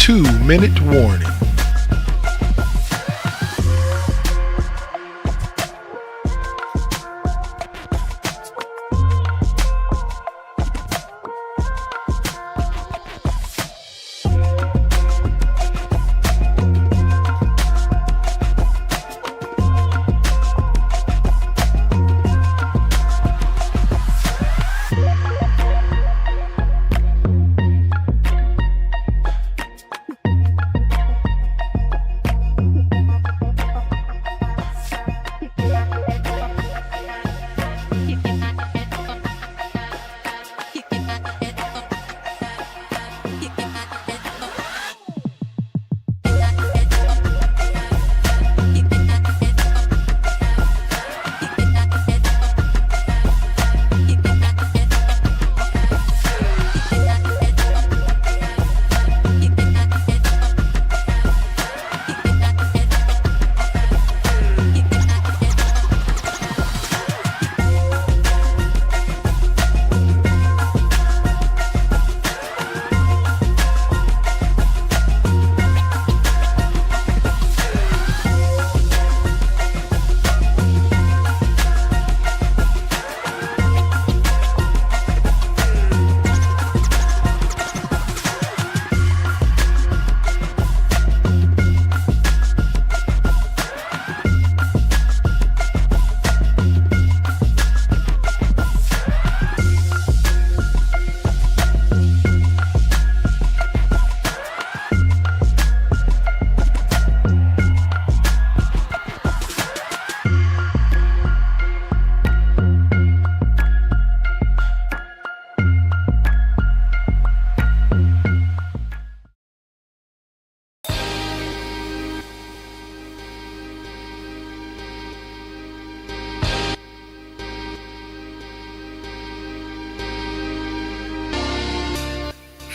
2-minute warning.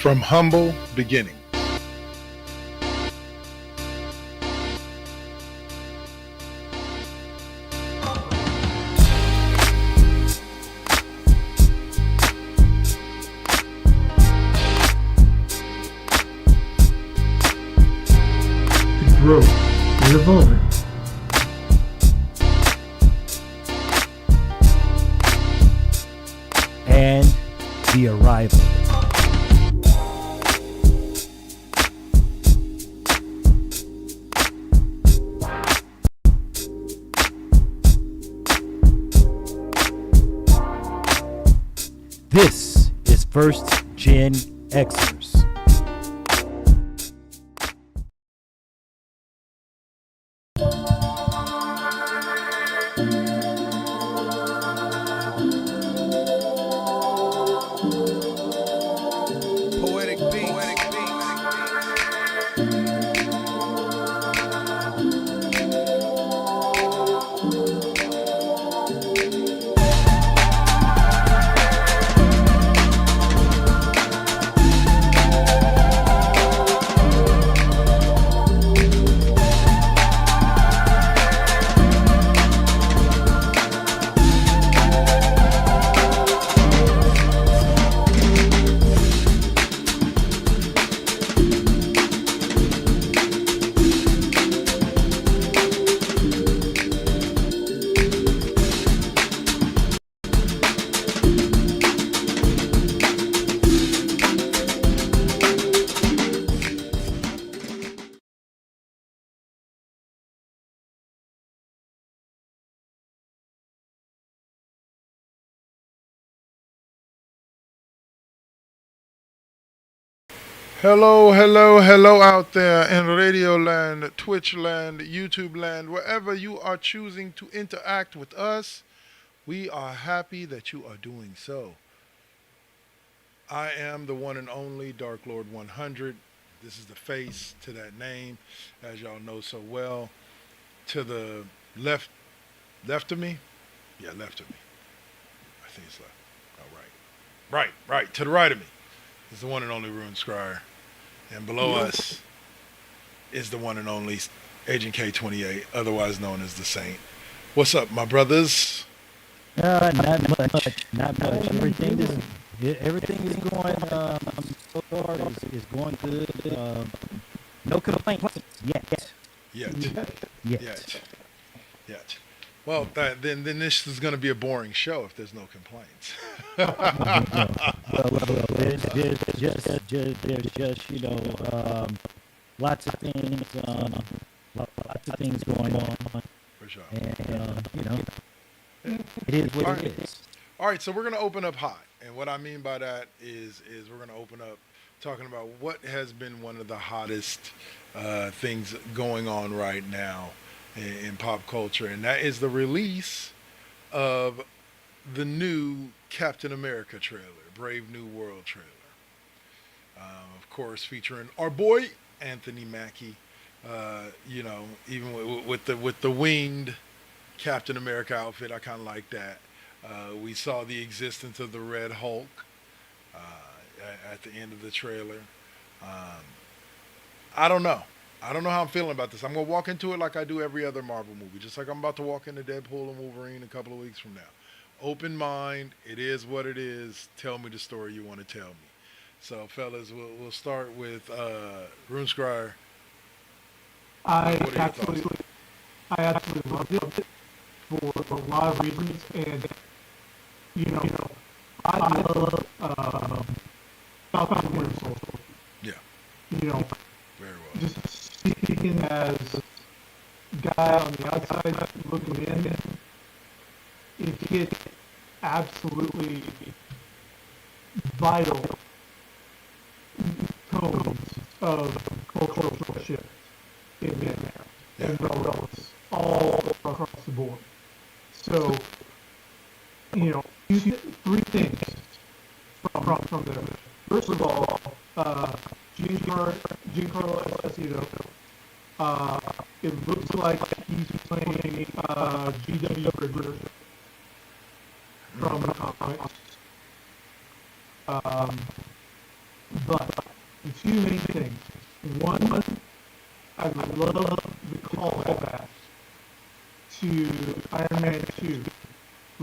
From humble beginnings. To grow, we're evolving. And the arrival. This is First GenXers. Poetic beats. Hello out there in Radio Land, Twitch Land, YouTube Land, wherever you are choosing to interact with us. We are happy that you are doing so. I am the one and only Dark Lord 100. This is the face to that name, as y'all know so well. To the left of me? Yeah, left of me. I think it's left. Oh, right. To the right of me is the one and only Rune Scryer. And below us is the one and only Agent K28, otherwise known as the Saint. What's up, my brothers? Not much. Everything is going so far is going good. No complaints yet. Well, then this is going to be a boring show if there's no complaints. There's just lots of things going on, For sure. and it is what it is. All right, so we're going to open up hot. And what I mean by that is we're going to open up talking about what has been one of the hottest things going on right now in pop culture, and that is the release of the new Captain America trailer, Brave New World trailer. Of course, featuring our boy Anthony Mackie. Even with the winged Captain America outfit, I kind of like that. We saw the existence of the Red Hulk at the end of the trailer. I don't know how I'm feeling about this. I'm going to walk into it like I do every other Marvel movie, just like I'm about to walk into Deadpool and Wolverine a couple of weeks from now. Open mind. It is what it is. Tell me the story you want to tell me. So, fellas, we'll start with Rune Scryer. I absolutely loved it for a lot of reasons, and I love Falcon Winter Soldier. Yeah. Very well. Just speaking as guy on the outside looking in, it hit absolutely vital tones of cultural shift in there. Yeah. And relevance all across the board. So, three things from there. First of all, Giancarlo Esposito, it looks like he's playing GW Bridger from the comics. But the two main things. One, I love the callback to Iron Man 2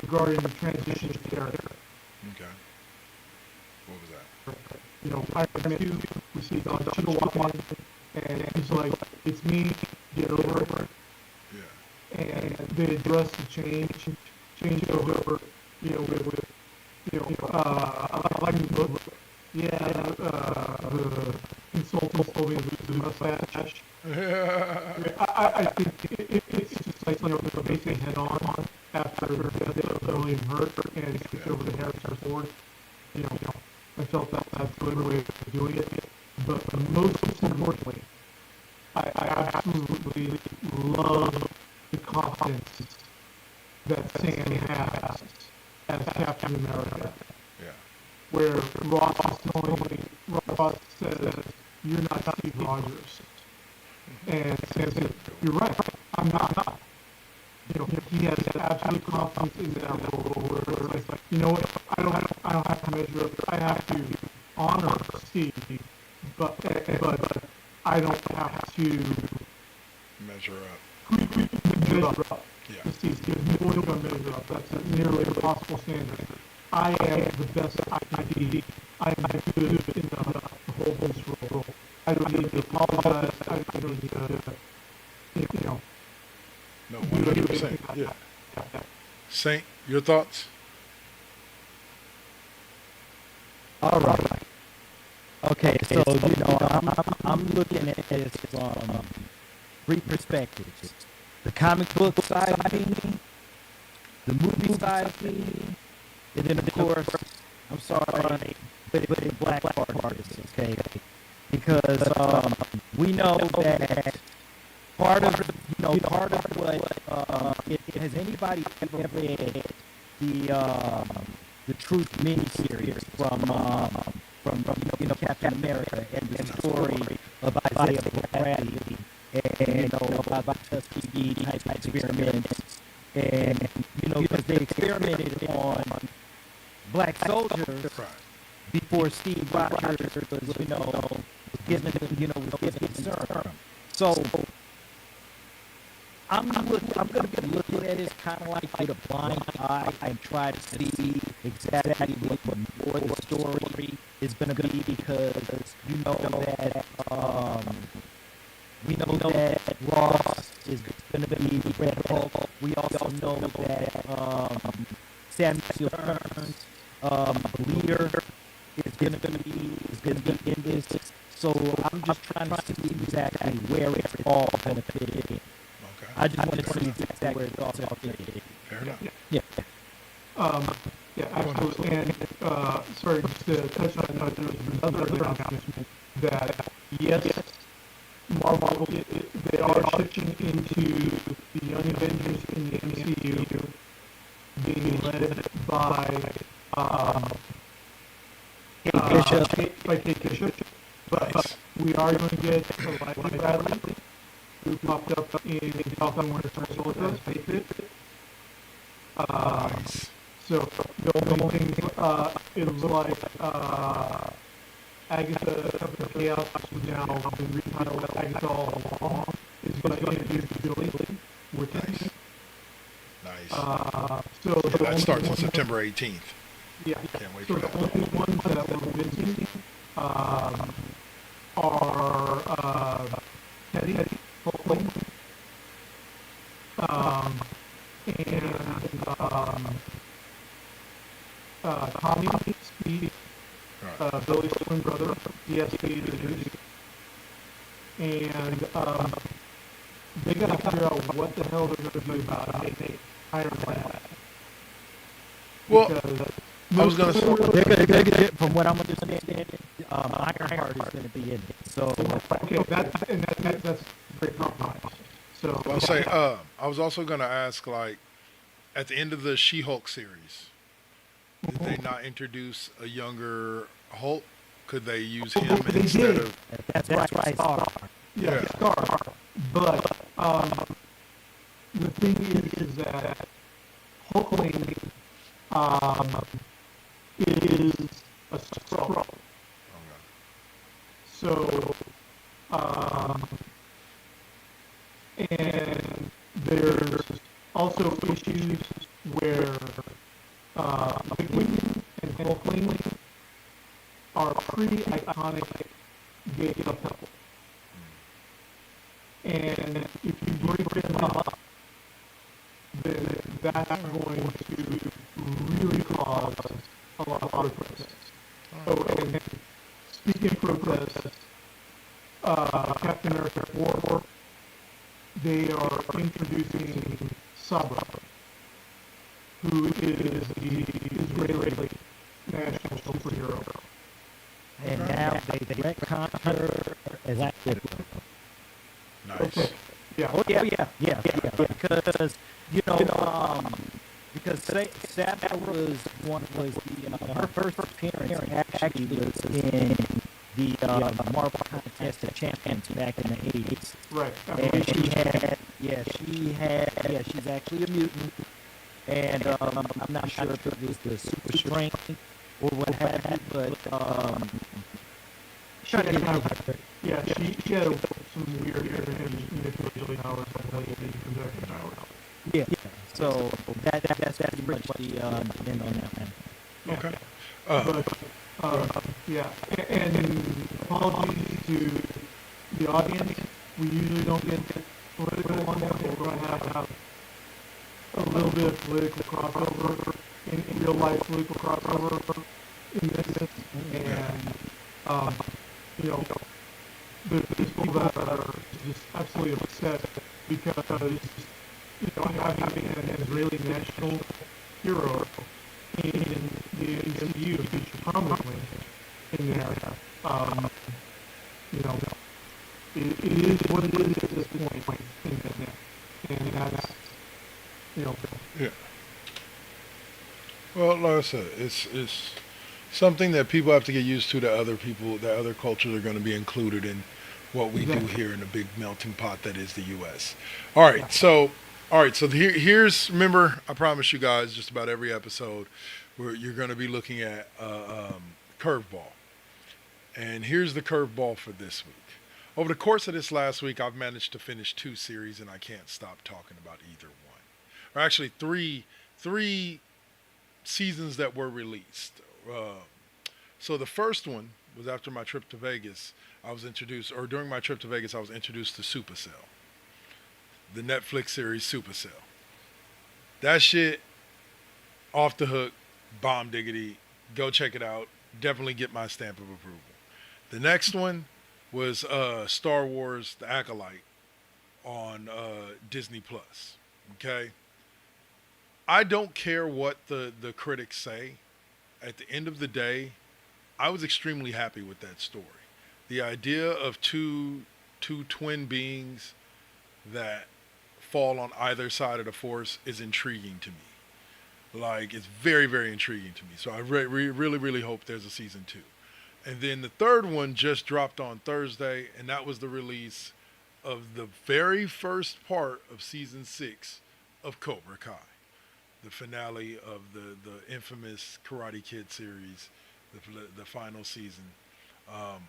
regarding the transition of character. Okay. What was that? You know, Iron Man 2, we see Don Cheadle walk in, and he's like, it's me, get over it. Yeah. And they address the change over, with I like the book. Yeah, the consultant told me the mustache. I think it's just like, the basically head on after the death of William Hurt and switch over to Harrison Ford. I felt that's a good way of doing it. But most importantly, I absolutely love the confidence that Sam has as Captain America. Yeah. Where Ross says, you're not Steve Rogers. And Sam says, you're right, I'm not. He has absolute confidence in that role where it's like, you know what, I don't have to measure up, I have to honor Steve, but I don't have to Measure up. measure up. Yeah. Steve, no one's going to measure up. That's a nearly impossible standard. I am the best I can be. I'm good enough to hold this role. I don't need to apologize. I don't need to, No, 100%. Yeah. Saint, your thoughts? All right. Okay, so I'm looking at this from three perspectives: the comic book side of me, the movie side of me, and then of course, I'm sorry, but the black part of this, okay? Because we know that part of what has anybody ever read the Truth miniseries from Captain America and the story of Isaiah Bradley and about Tuskegee type experiments, and because they experimented on black soldiers before Steve Rogers was given his serum. So I'm going to be looking at it kind of like with a blind eye and try to see exactly what more the story is going to be, because we know that Ross is going to be Red Hulk. We also know that Samuel Burns, the leader, is going to be in this. So I'm just trying to see exactly where it's all going to fit in. Okay. I just want to see exactly where it's all going to fit in. Fair enough. Yeah. Yeah, absolutely. And sorry, just to touch on another announcement that yes, Marvel they are shifting into the Young Avengers in the MCU, being led by Kate Bishop. But we are going to get Elijah Bradley, who popped up in Falcon Winter Soldier. Nice. So the only thing it was like Agatha of the Chaos, who's now been retitled as Agatha all along, is going to introduce Billy with us. Nice. So Yeah, that starts on September 18th. Yeah. Can't wait So for the that. only ones that we're missing are Teddy, hopefully, and Tommy, Steve, Billy's twin brother, he has to be introduced. And they got to figure out what the hell they're going to do about Iron Man. Well, I was going to say, From what I'm understanding, Ironheart is going to be in it. So okay, that's great compromise. So I'll say, I was also going to ask, like, at the end of the She-Hulk series, did they not introduce a younger Hulk? Could they use him They instead did. of? that's right, Star. Yeah, Star. But the thing is that Hulkling is a Skrull. So, um, and there's also issues where Wiccan and Hulkling are pretty iconic gay couple. And if you break them up, then that's going to really cause a lot of protests. Oh, and speaking of protests, Captain America 4, they are introducing Sabra, who is the Israeli national superhero. And now they retcon her as Black Widow. Nice. Okay. Yeah. Oh yeah. Because because Sabra was her first appearance actually was in the Marvel Contest of Champions back in the 80s. Right. And she's actually a mutant. And I'm not sure if it was the super strength or what have you, but She had she had some weird manipulating powers, projecting powers. yeah. So that's pretty much the end on that one. Okay. But yeah, and apologies to the audience. We usually don't get political on that, but we're going to have a little bit of political crossover in real life political crossover in this, and you know, there's people that are just absolutely upset because having an Israeli national hero in the MCU featured prominently in there. Um, you know, it is what it is at this point in that, and that's Yeah. Well, like I said, it's something that people have to get used to. That other people, that other cultures are going to be included in what we do here in the big melting pot that is the U.S. All right, Yeah. so here's remember I promised you guys just about every episode where you're going to be looking at curveball, and here's the curveball for this week. Over the course of this last week, I've managed to finish 2 series, and I can't stop talking about either one. Or actually, three seasons that were released. Uh, so the first one was after my trip to Vegas. I was introduced, or during my trip to Vegas, I was introduced to Supercell, the Netflix series Supercell. That shit, off the hook, bomb diggity. Go check it out. Definitely get my stamp of approval. The next one was Star Wars: The Acolyte on Disney Plus. Okay, I don't care what the critics say. At the end of the day, I was extremely happy with that story. The idea of two twin beings that fall on either side of the force is intriguing to me. Like, it's very, very intriguing to me. So I really, really hope there's a season 2. And then the third one just dropped on Thursday, and that was the release of the very first part of season 6 of Cobra Kai, the finale of the infamous Karate Kid series, the final season. Um,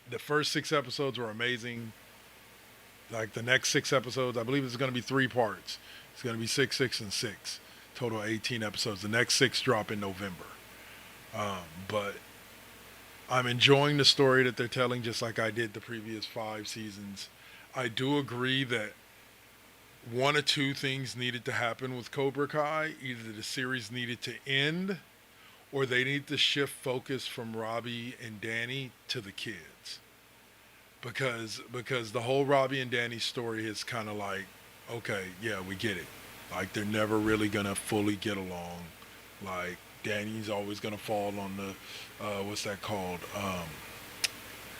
the first 6 episodes were amazing. Like the next 6 episodes, I believe it's going to be 3 parts. It's going to be 6, 6, and 6. Total 18 episodes. The next 6 drop in November. But I'm enjoying the story that they're telling, just like I did the previous 5 seasons. I do agree that one or two things needed to happen with Cobra Kai. Either the series needed to end, or they need to shift focus from Robbie and Danny to the kids. Because the whole Robbie and Danny story is kind of like, okay, yeah, we get it. Like, they're never really gonna fully get along. Like, Danny's always gonna fall on the what's that called?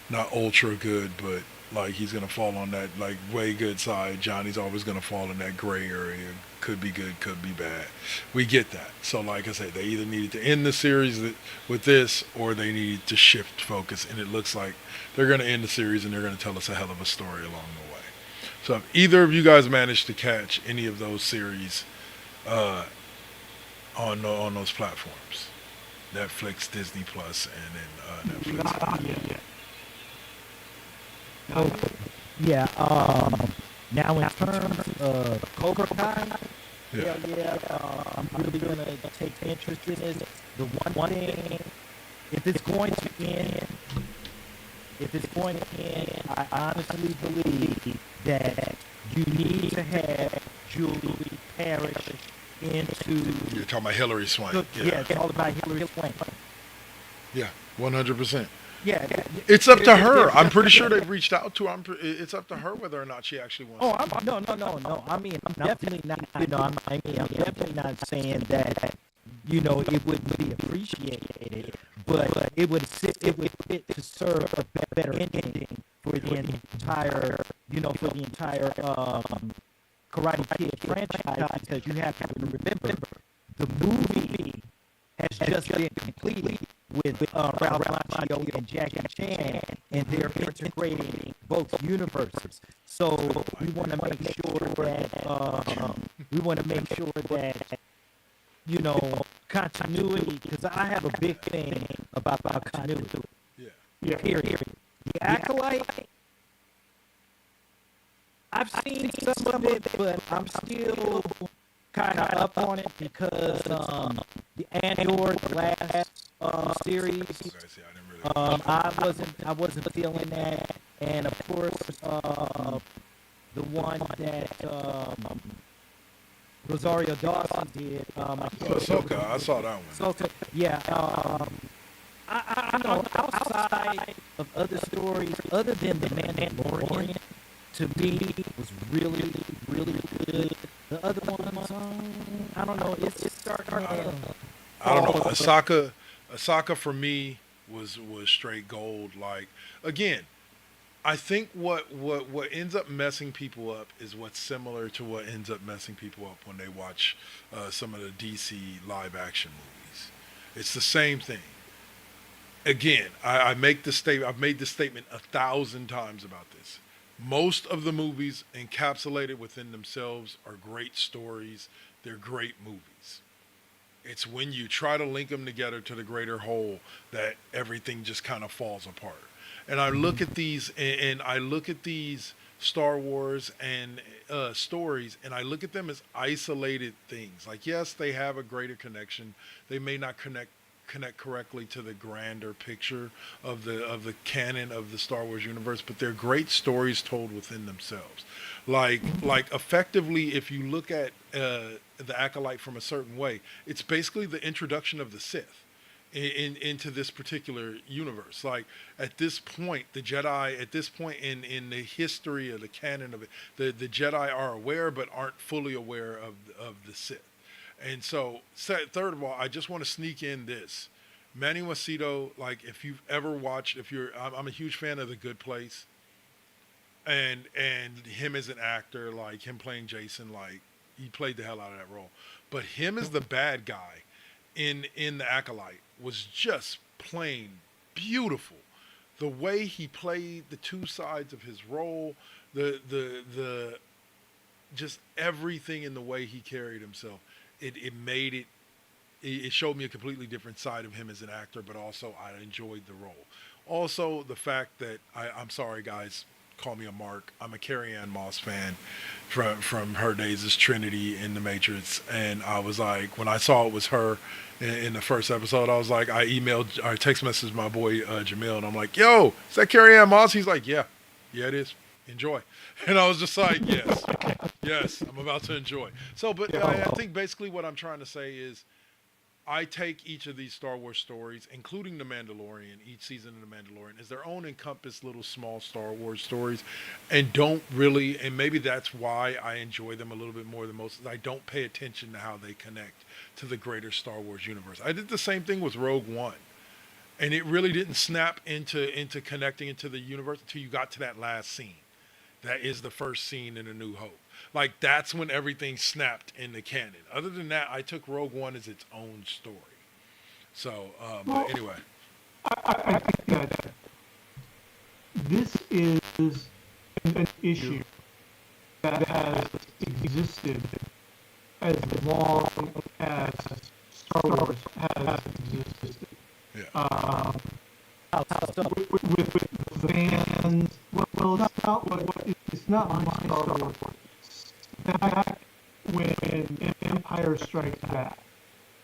Not ultra good, but like he's gonna fall on that like way good side. Johnny's always gonna fall in that gray area. Could be good, could be bad. We get that. So like I said, they either needed to end the series with this, or they needed to shift focus. And it looks like they're gonna end the series and they're gonna tell us a hell of a story along the way. So if either of you guys managed to catch any of those series on those platforms. Netflix, Disney Plus, and then Netflix. Not yet. Not yet. Yeah. Now in terms of Cobra Kai, Yeah. hell yeah, I'm really gonna take interest in this. The one thing, if it's going to end, I honestly believe that you need to have Julie Parrish into. You're talking about Hillary Swank. Yeah, it's all about Hillary Swank. Yeah, 100%. Yeah, It's up to there- her. I'm there- pretty sure they've reached out to her. It's up to her whether or not she actually wants. Oh, no. I mean, I'm definitely not. I'm definitely not saying that. It wouldn't be appreciated, but it would fit to serve a better ending for the entire, Karate Kid franchise, because you have to remember the movie has just been completed with Ralph Macchio and Jackie Chan, and they're integrating both universes. So we want to make sure that continuity, because I have a big thing about continuity. Yeah. Period. The Acolyte, I've seen some of it, but I'm still kind of up on it because the Andor, the last series, Okay, see, I didn't really. I wasn't feeling that, and of course the one that Rosario Dawson did. Ahsoka, I saw that one. So yeah, I know outside of other stories, other than the Mandalorian, to me was really, really good. The other ones, I don't know. It's just starting to. I don't know. Asaka for me was straight gold. Like, again, I think what ends up messing people up is what's similar to what ends up messing people up when they watch some of the DC live action movies. It's the same thing. Again, I make the statement. I've made this statement 1,000 times about this. Most of the movies encapsulated within themselves are great stories. They're great movies. It's when you try to link them together to the greater whole that everything just kind of falls apart. And I look at these, and I look at these Star Wars and stories, and I look at them as isolated things. Like, yes, they have a greater connection. They may not connect correctly to the grander picture of the canon of the Star Wars universe, but they're great stories told within themselves. Like effectively, if you look at the Acolyte from a certain way, it's basically the introduction of the Sith into this particular universe. Like, at this point, the Jedi, at this point in the history of the canon of it, the Jedi are aware but aren't fully aware of the Sith. And so, third of all, I just want to sneak in this. Manny Macedo, like, if you've ever watched, I'm a huge fan of The Good Place, and him as an actor, like him playing Jason, like, he played the hell out of that role. But him as the bad guy in The Acolyte was just plain beautiful. The way he played the two sides of his role, the just everything in the way he carried himself. It showed me a completely different side of him as an actor, but also I enjoyed the role. Also, the fact that I'm sorry, guys, call me a mark. I'm a Carrie-Anne Moss fan from her days as Trinity in The Matrix, and I was like, when I saw it was her in the first episode, I was like, I emailed or text messaged my boy Jamil, and I'm like, yo, is that Carrie-Anne Moss? He's like, yeah, it is. Enjoy. And I was just like, yes, I'm about to enjoy. So, but I think basically what I'm trying to say is, I take each of these Star Wars stories, including The Mandalorian, each season of The Mandalorian, as their own encompassed little small Star Wars stories, and don't really, and maybe that's why I enjoy them a little bit more than most, I don't pay attention to how they connect to the greater Star Wars universe. I did the same thing with Rogue One, and it really didn't snap into connecting into the universe until you got to that last scene. That is the first scene in A New Hope. Like, that's when everything snapped in the canon. Other than that, I took Rogue One as its own story. So, but anyway. I think that this is an issue that has existed as long as Star Wars has existed. Yeah. With fans. Well, it's not my Star Wars. Back when Empire Strikes Back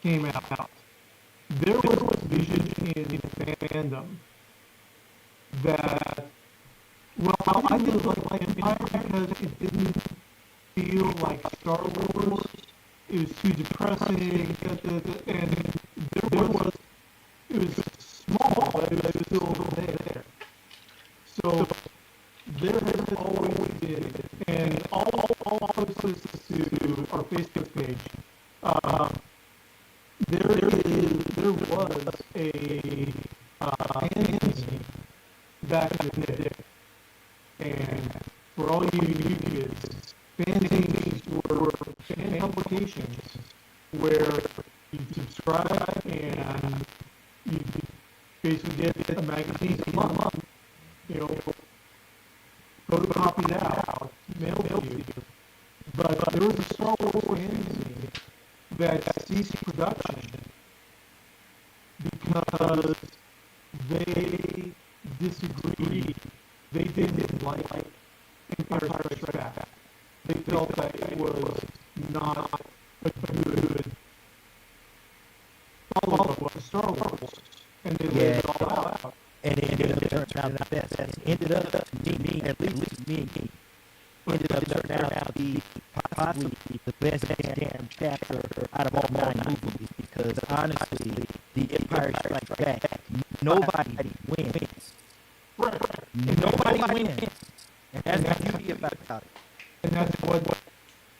came out, there was vision in fandom that, well, I didn't like Empire because it didn't feel like Star Wars. It was too depressing, and it was small, but it was still there. So there has always been, and all posted to our Facebook page, uh, there was a fanzine back in the day, and for all you new kids, fanzines were fan publications where you subscribe and you basically get a magazine a month, you know, photocopied out, mailed to you. But there was a Star Wars fanzine that ceased production because they disagreed. They didn't like Empire Strikes Back. They felt that it was not a good follow-up to Star Wars, and they laid Yeah, it all out. and it ended up turning out best. It ended up to me, at least me, ended up turning out to be possibly the best damn chapter out of all 9 movies because honestly, the Empire Strikes Back, nobody wins. Right. Nobody wins. And that's the beauty about it. And that's what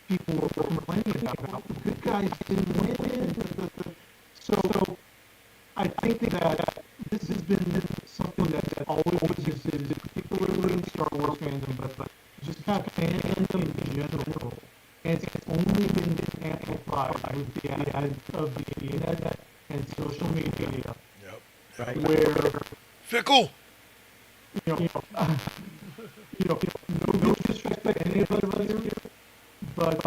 people were complaining about. The good guys didn't win. So I think that this has been something that always existed, particularly in Star Wars fandom, but just kind of fandom in general. And it's only been amplified with the advent of the internet and social media, Yep. Right? where Fickle. you know, no disrespect to any of us here, but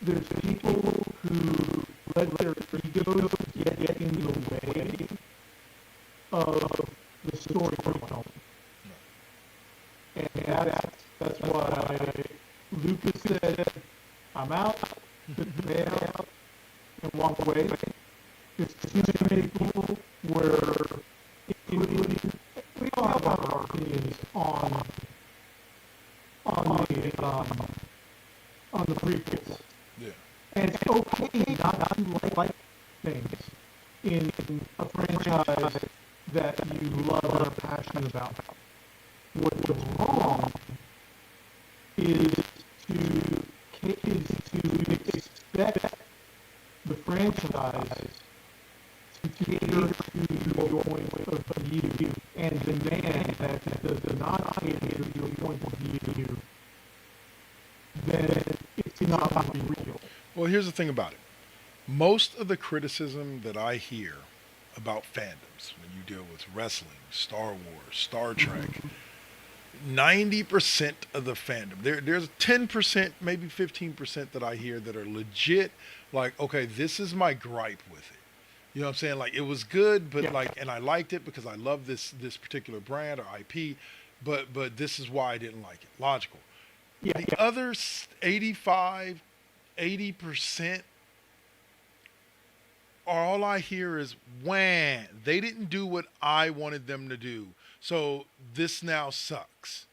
there's people who let their egos get in the way of the storytelling. And that's why Lucas said, I'm out, put the band out, and walk away. There's too many people where, including, we all have our opinions on the prequels. Yeah. And it's okay not to like things in a franchise that you love and are passionate about. What's wrong is to expect the franchise to cater to your point of view and demand that it does not cater to your point of view, then it's not real. Well, here's the thing about it. Most of the criticism that I hear about fandoms, when you deal with wrestling, Star Wars, Star Trek, 90% of the fandom, there's 10%, maybe 15% that I hear that are legit, like, okay, this is my gripe with it. You know what I'm saying? Like, it was good, but Yeah. like, and I liked it because I love this particular brand or IP, but this is why I didn't like it. Logical. Yeah, The other 85, 80% all I hear is wham. They didn't do what I wanted them to do. So this now sucks.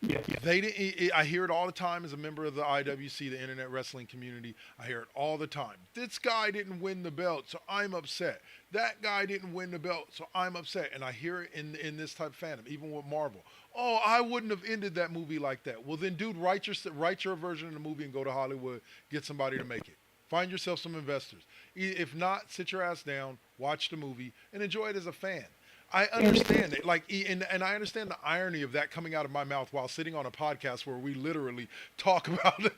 yeah. They didn't. I hear it all the time as a member of the IWC, the Internet Wrestling Community. I hear it all the time. This guy didn't win the belt, so I'm upset. That guy didn't win the belt, so I'm upset. And I hear it in this type of fandom, even with Marvel. Oh, I wouldn't have ended that movie like that. Well, then, dude, write your version of the movie and go to Hollywood. Get somebody to make it. Find yourself some investors. If not, sit your ass down, watch the movie, and enjoy it as a fan. I understand it. Like, and I understand the irony of that coming out of my mouth while sitting on a podcast where we literally talk about, and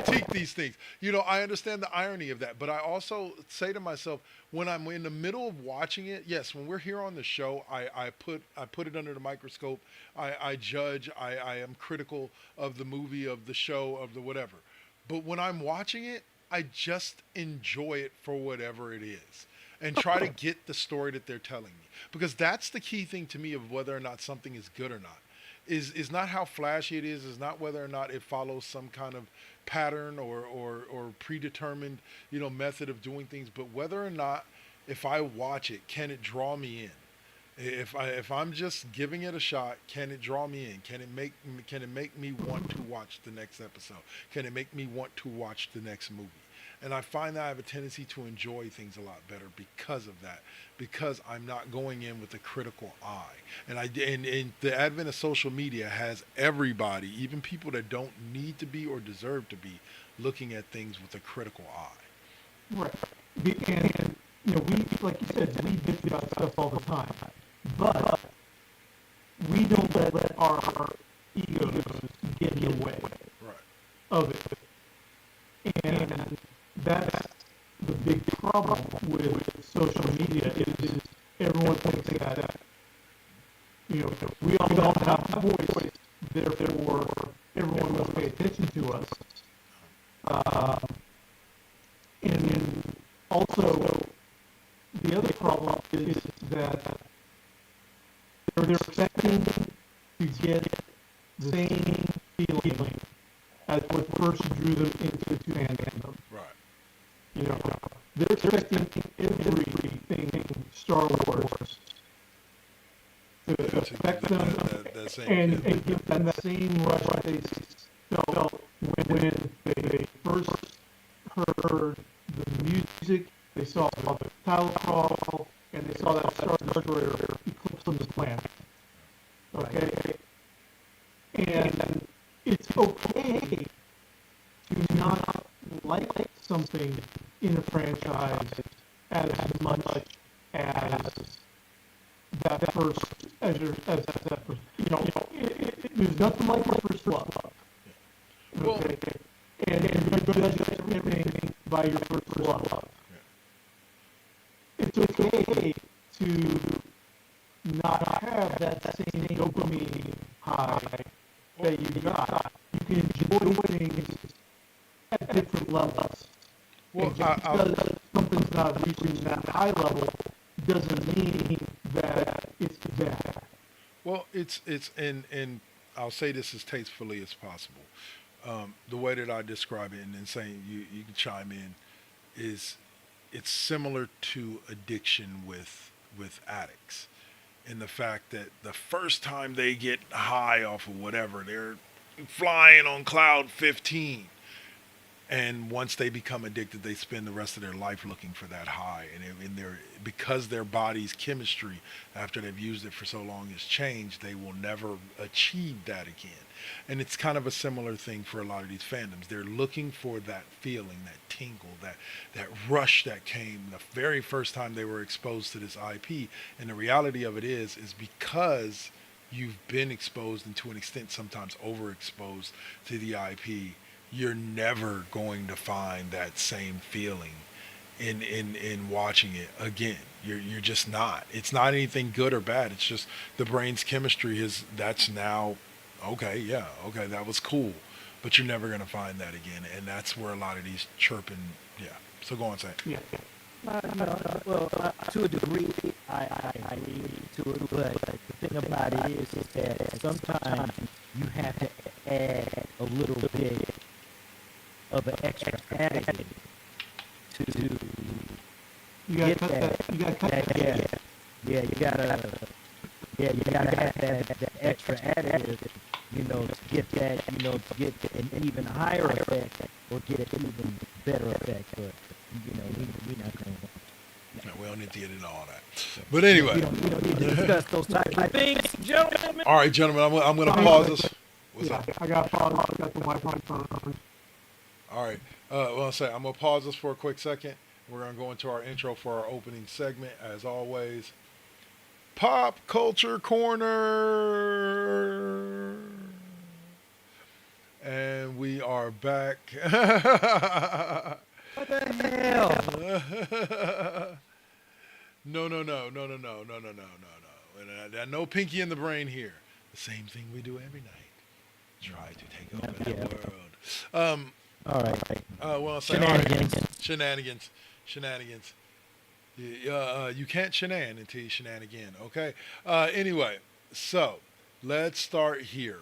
critique these things. I understand the irony of that. But I also say to myself, when I'm in the middle of watching it, yes, when we're here on the show, I put it under the microscope. I judge. I am critical of the movie, of the show, of the whatever. But when I'm watching it, I just enjoy it for whatever it is and try to get the story that they're telling me. Because that's the key thing to me of whether or not something is good or not. Is not how flashy it is not whether or not it follows some kind of pattern or predetermined, method of doing things, but whether or not if I watch it, can it draw me in? If I'm just giving it a shot, can it draw me in? Can it make me want to watch the next episode? Can it make me want to watch the next movie? And I find that I have a tendency to enjoy things a lot better because of that, because I'm not going in with a critical eye. And the advent of social media has everybody, even people that don't need to be or deserve to be, looking at things with a critical eye. Right. And we, like you said, we bitch about stuff all the time, but we don't let our egos get in the way Right. of it. And that's the big problem with social media is everyone thinks that, we all don't have a voice, therefore everyone must pay attention to us. Uh, and then also, the other problem is that they're expecting to get the same feeling as what first drew them into fandom. Right. They're expecting everything Star Wars to affect them That same and feeling. give them that same rush that they felt when they first heard the music, they saw the title crawl, and they saw that Star Destroyer eclipse on the planet. Okay? And it's okay to not like something in a franchise as much as that first, as that first, there's nothing like the first love. Well, Okay? And you judge everything by your first love. It's okay to not have that same dopamine high that you got. You can enjoy things at different levels. well, And just because something's not reaching that high level doesn't mean that it's bad. it's and I'll say this as tastefully as possible. The way that I describe it, and then saying you can chime in, is it's similar to addiction with addicts, in the fact that the first time they get high off of whatever, they're flying on cloud 15. And once they become addicted, they spend the rest of their life looking for that high. And in their because their body's chemistry, after they've used it for so long, has changed, they will never achieve that again. And it's kind of a similar thing for a lot of these fandoms. They're looking for that feeling, that tingle, that rush that came the very first time they were exposed to this IP. And the reality of it is because you've been exposed, and to an extent sometimes overexposed to the IP, you're never going to find that same feeling in watching it again. You're just not. It's not anything good or bad. It's just the brain's chemistry is that's now okay, yeah, okay, that was cool. But you're never gonna find that again. And that's where a lot of these chirping, yeah. So go on, say. Yeah. To a degree, I agree to it, but the thing about it is that sometimes you have to add a little bit of an extra additive to You gotta get cut that. that. You gotta cut that. Yeah, you gotta have that extra additive, to get that, to get an even higher effect or get an even better effect. But we not gonna. No, we don't need to get into all that. But anyway, We don't need to discuss those types of things, gentlemen. all right, gentlemen, I'm gonna pause this. What's Yeah, up? I got got the Wi-Fi phone. All right. Well, I'll say I'm gonna pause this for a quick second. We're gonna go into our intro for our opening segment, as always. Pop culture corner, and we are back. What the hell? No, no, no, no, no, no, no, no, no, no, no. No pinky in the brain here. The same thing we do every night. Try to take over the Yeah. world. All right. Well, say all right. Shenanigans. Shenanigans, shenanigans. You can't shenan until you shenan again. Okay. Anyway, so let's start here.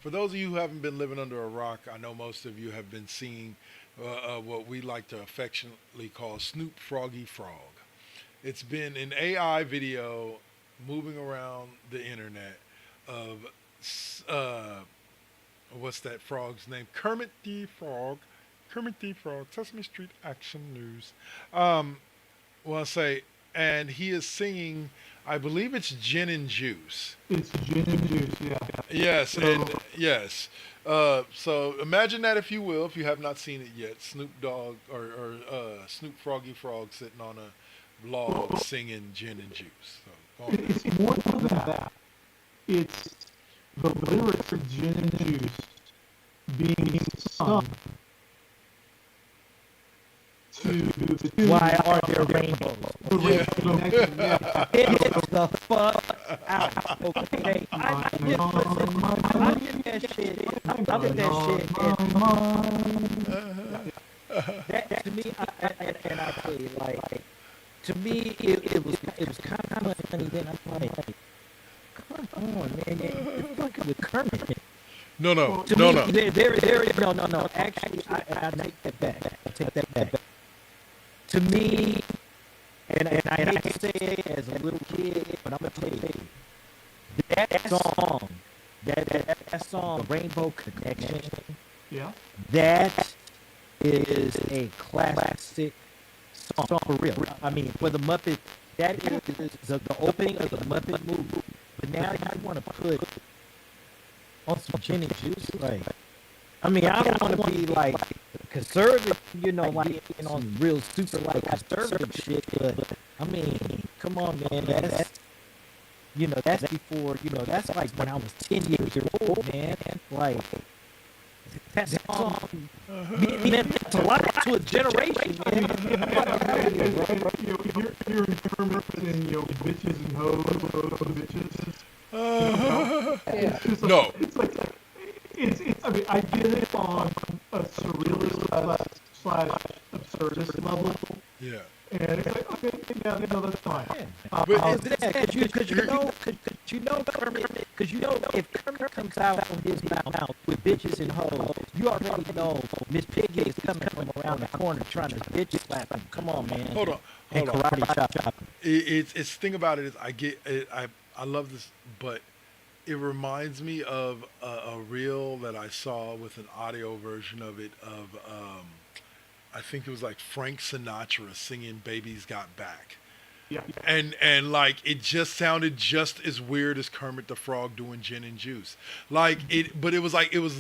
For those of you who haven't been living under a rock, I know most of you have been seeing what we like to affectionately call Snoop Froggy Frog. It's been an AI video moving around the internet of uh, what's that frog's name? Kermit the Frog. Kermit the Frog. Sesame Street Action News. Um, well, I say, and he is singing. I believe it's Gin and Juice. It's gin and juice, yeah. Yes, So, and yes. So imagine that if you will, if you have not seen it yet. Snoop Dogg or Snoop Froggy Frog sitting on a log singing Gin and Juice. So, go on. it's more than that. It's the lyrics of gin and juice being sung to the tune Why are there rainbows? the rainbow connection, yeah. Get the fuck out. Okay. I get that shit. I get that shit. That to me, and I tell you, like, to me, it was kind of funny. Then I'm like, come on, man, it's fucking with Kermit. No, no, To no, me, no. there is no. Actually, I take that back. I take that back. To me, and I hate to say it as a little kid, but I'm gonna tell you, that song, Rainbow Connection, Yeah. that is a classic song for real. I mean, for the Muppet, that is the opening of the Muppet movie. But now you want to put on some gin and juice, like. I mean, I don't want to be like conservative, like on real super like conservative shit. But I mean, come on, man, that's before, that's like when I was 10 years old, man. Like that song meant a lot to a generation, man. You're interpreting, bitches and hoes, bitches. It's just like, No. it's like, I mean, I get it on a surrealist slash absurdist level, Yeah. and it's like, okay, yeah, no, that's fine. But Because if Kermit comes out from his mouth with bitches and hoes, you already know Miss Piggy is coming from around the corner trying to bitch slap him. Come on, man. Hold on. And Hold on. karate chop him. It's thing about it is I get it, I love this, but it reminds me of a reel that I saw with an audio version of it of I think it was like Frank Sinatra singing "Baby's Got Back," Yeah. and like it just sounded just as weird as Kermit the Frog doing Gin and Juice, like it, but it was like it was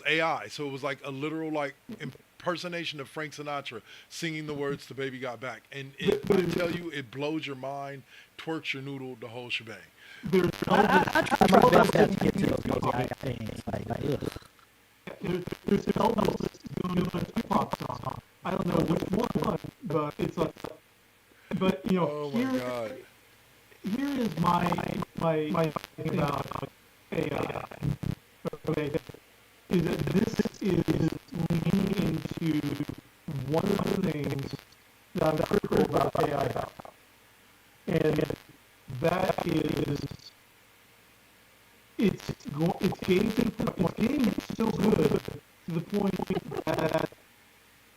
AI, so it was like a literal like impersonation of Frank Sinatra singing the words to "Baby Got Back," and I tell you, it blows your mind, twerks your noodle, the whole shebang. There's I try my best not to get to those things. Like, ugh. there's Elvis doing a Tupac song. I don't know which one, but it's like, but Oh my God. here is my thing about AI. Okay, is that this is leaning into one of the things that I'm critical about AI, and that is it's getting so good to the point that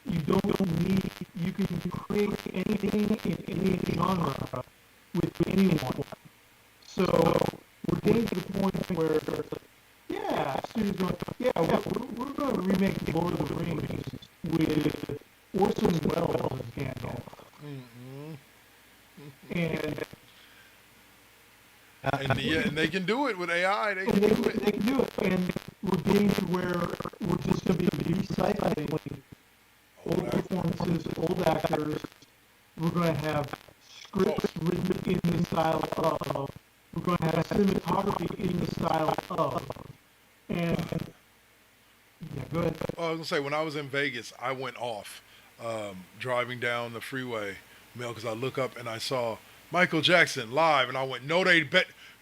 you can create anything in any genre with anyone. So we're getting to the point where, yeah, students going, yeah, we're going to remake Lord of the Rings with Orson Welles as Gandalf. And And they can do it with AI. They can they, do it. they can do it. And we're getting to where we're just going to be recycling old performances, old actors. We're going to have scripts written in the style of. We're going to have cinematography in the style of. And yeah, go ahead. I was gonna say when I was in Vegas, I went off driving down the freeway, because I look up and I saw Michael Jackson live, and I went,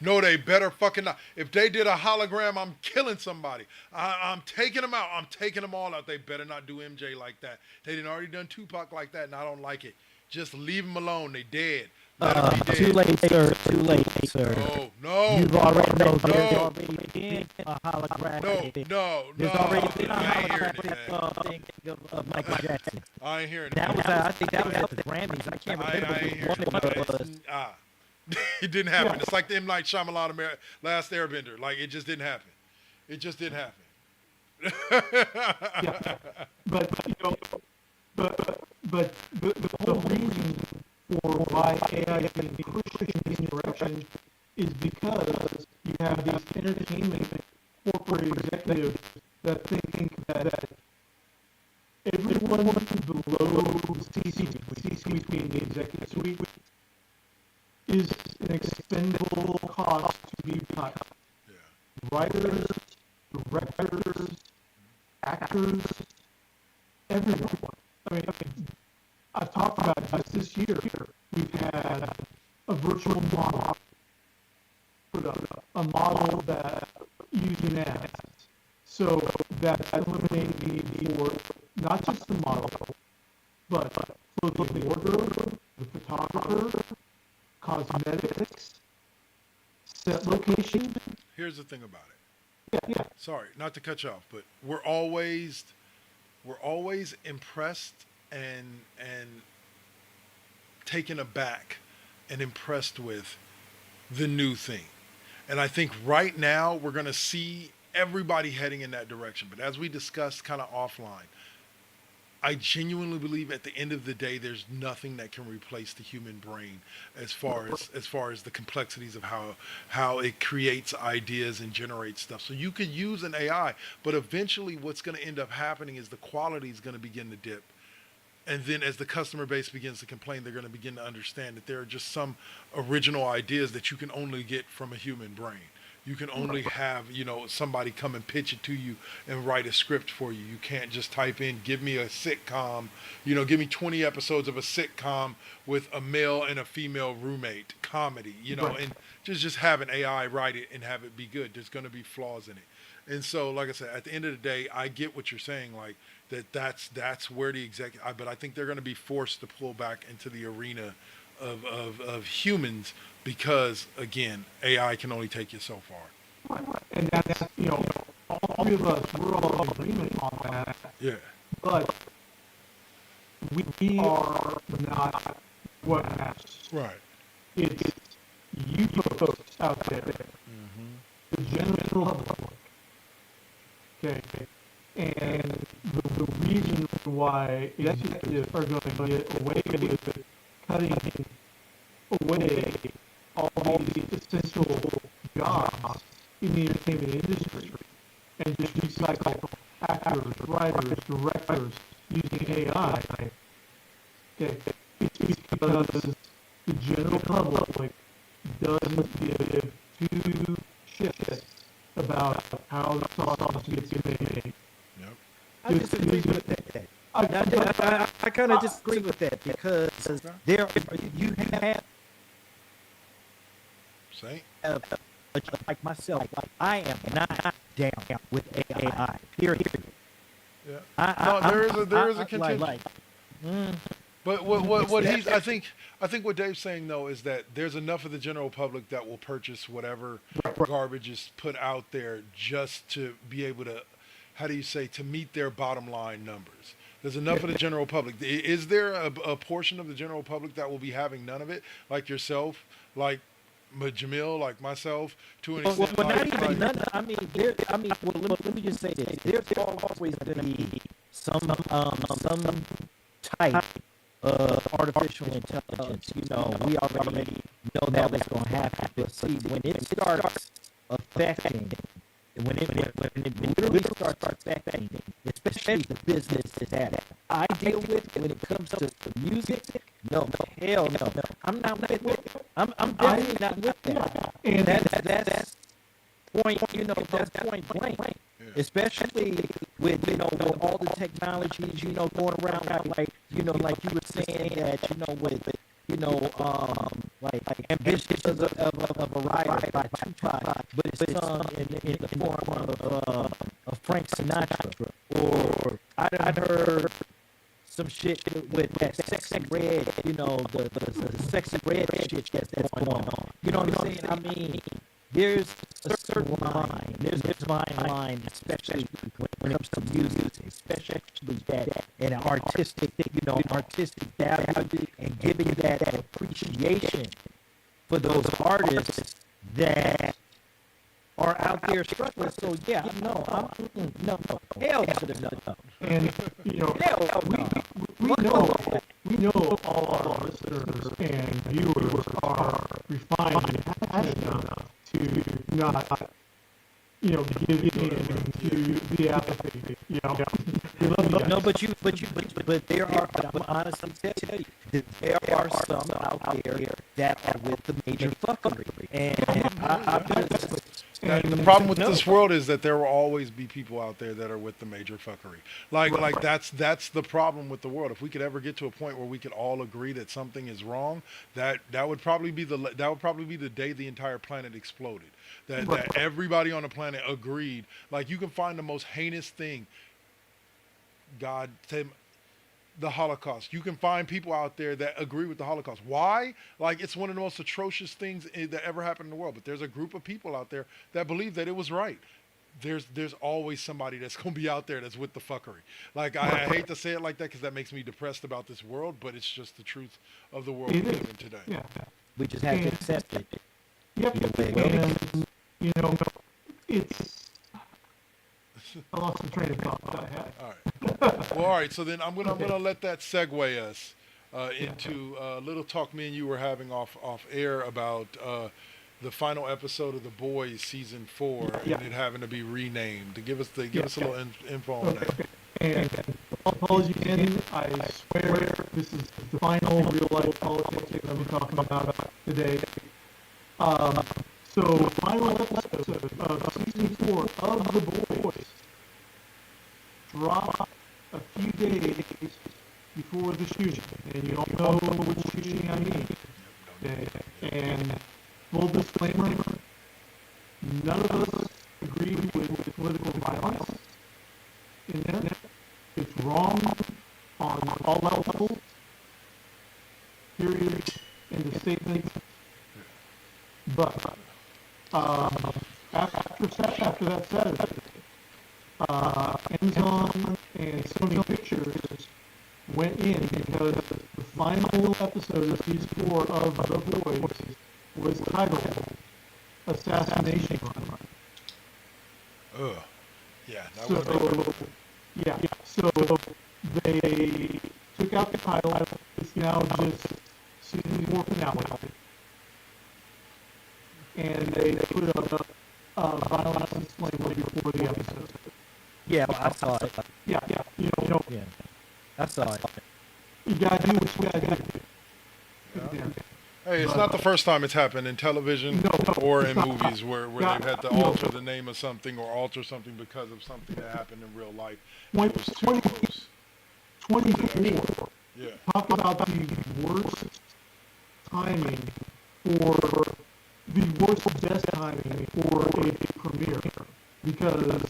No, they better fucking not. If they did a hologram, I'm killing somebody. I'm taking them out. I'm taking them all out. They better not do MJ like that. They didn't already done Tupac like that, and I don't like it. Just leave them alone. They dead. Let them be dead. Too late, sir. Too late, sir. No. You've already know there's No. already been a holographic. No. There's already been a I ain't hearing it, holographic man. thing of Michael Jackson. I ain't hearing it. That was, I think that was at the Grammys. I can't I remember ain't which hearing one it. it was. It didn't happen. It's like the M. Night Shyamalan Last Airbender. Like, it just didn't happen. It just didn't happen. Yeah. But you know, but the whole reason for why AI is being pushed in this direction is because you have these entertainment corporate executives that think that everyone below the C-suite being the executive suite is an expendable cost to be cut. Yeah. Writers, directors, actors, everyone. I mean, I've talked about this year. We've had a virtual model, a model that using ads. So that eliminates the need for not just the model, but for the wardrobe, the photographer, cosmetics, set location. Here's the thing about it. Yeah. Sorry, not to cut you off, but we're always impressed and taken aback and impressed with the new thing. And I think right now we're going to see everybody heading in that direction. But as we discussed kind of offline, I genuinely believe at the end of the day, there's nothing that can replace the human brain as far as the complexities of how it creates ideas and generates stuff. So you could use an AI, but eventually what's going to end up happening is the quality is going to begin to dip. And then as the customer base begins to complain, they're going to begin to understand that there are just some original ideas that you can only get from a human brain. You can only have, somebody come and pitch it to you and write a script for you. You can't just type in, give me a sitcom, give me 20 episodes of a sitcom with a male and a female roommate comedy, Right. and just have an AI write it and have it be good. There's going to be flaws in it. And so, like I said, at the end of the day, I get what you're saying, like that's where the but I think they're going to be forced to pull back into the arena of humans because, again, AI can only take you so far. And that's, all three of us, we're all in agreement on that. Yeah. But we are not what matters. Right. It's you folks out there, the general public. Okay. And the reason why executives are going to get away with cutting away all these essential jobs in the entertainment industry and just recycle actors, writers, directors using AI. Okay, it's because the general public doesn't give two shits about how the sausage gets made. Yep. I disagree with that. I kind of disagree with that because there you have like myself. Like I am not down with AI. Period. Yeah. There is a contention. But what he's I think what Dave's saying though is that there's enough of the general public that will purchase whatever garbage is put out there just to be able to, how do you say, to meet their bottom line numbers. There's enough of the general public. Is there a portion of the general public that will be having none of it, like yourself, like Jamil, like myself, to an extent? Well, not even none. I mean, let me just say this. There's always going to be some type of artificial intelligence. We already know that was going to happen. But see, when it starts affecting, when it really starts affecting, especially the businesses that I deal with, when it comes to music, no, hell no. I'm not with it. I'm definitely not with that. And that's point, that's point blank. Yeah. Especially with, with all the technologies, going around, like you were saying that, with like Ambitions of a Rider by Tupac, but it's sung in the form of Frank Sinatra. Or I heard some shit with that sexy red, the sexy red shit that's going on. You know what I'm saying? I mean, there's a certain line, there's a fine line, especially when it comes to music, especially that and artistic value and giving that appreciation for those artists that are out there struggling. So yeah, no, hell to the no. And Hell no. we know all our listeners and viewers are refined and passionate enough to not give in to the apathy. We love you guys. No, but there are. I'm honestly tell you that there are some out there that are with the major fuckery, and The problem with this world is that there will always be people out there that are with the major fuckery. Like that's the problem with the world. If we could ever get to a point where we could all agree that something is wrong, that would probably be the day the entire planet exploded. That everybody on the planet agreed. Like you can find the most heinous thing. God, the Holocaust. You can find people out there that agree with the Holocaust. Why? Like it's one of the most atrocious things that ever happened in the world. But there's a group of people out there that believe that it was right. There's always somebody that's going to be out there that's with the fuckery. Like I hate to say it like that because that makes me depressed about this world, but it's just the truth of the world we live in today. Yeah. we just have to accept it. Yep. And it's. I lost the train of thought that I had. All right. Well, all right. So then I'm gonna let that segue us into a little talk me and you were having off air about the final episode of The Boys season 4 and it having to be renamed. To give us a little info on that. And apologies again. I swear this is the final real life politics that I'll be talking about today. So final episode of season 4 of The Boys dropped a few days before the shooting, and you all know which shooting I mean. Okay. And full disclaimer, none of us agree with political violence in there. It's wrong on all levels, period, in the statement. But after that Saturday, Amazon and Sony Pictures went in because the final episode of season 4 of The Boys was titled Assassination Run. Ugh. Yeah. So they took out the title. It's now just season 4 finale. And they put up violence disclaimer before the episode. Yeah, I saw it. Yeah. Yeah, I saw it. You gotta do what you gotta do. Yeah. Hey, it's not the first time it's happened in television or in movies where they've had to alter the name of something or alter something because of something that happened in real life. It was too close. 24. Yeah. Talk about the worst timing for the worst best timing for a premiere, because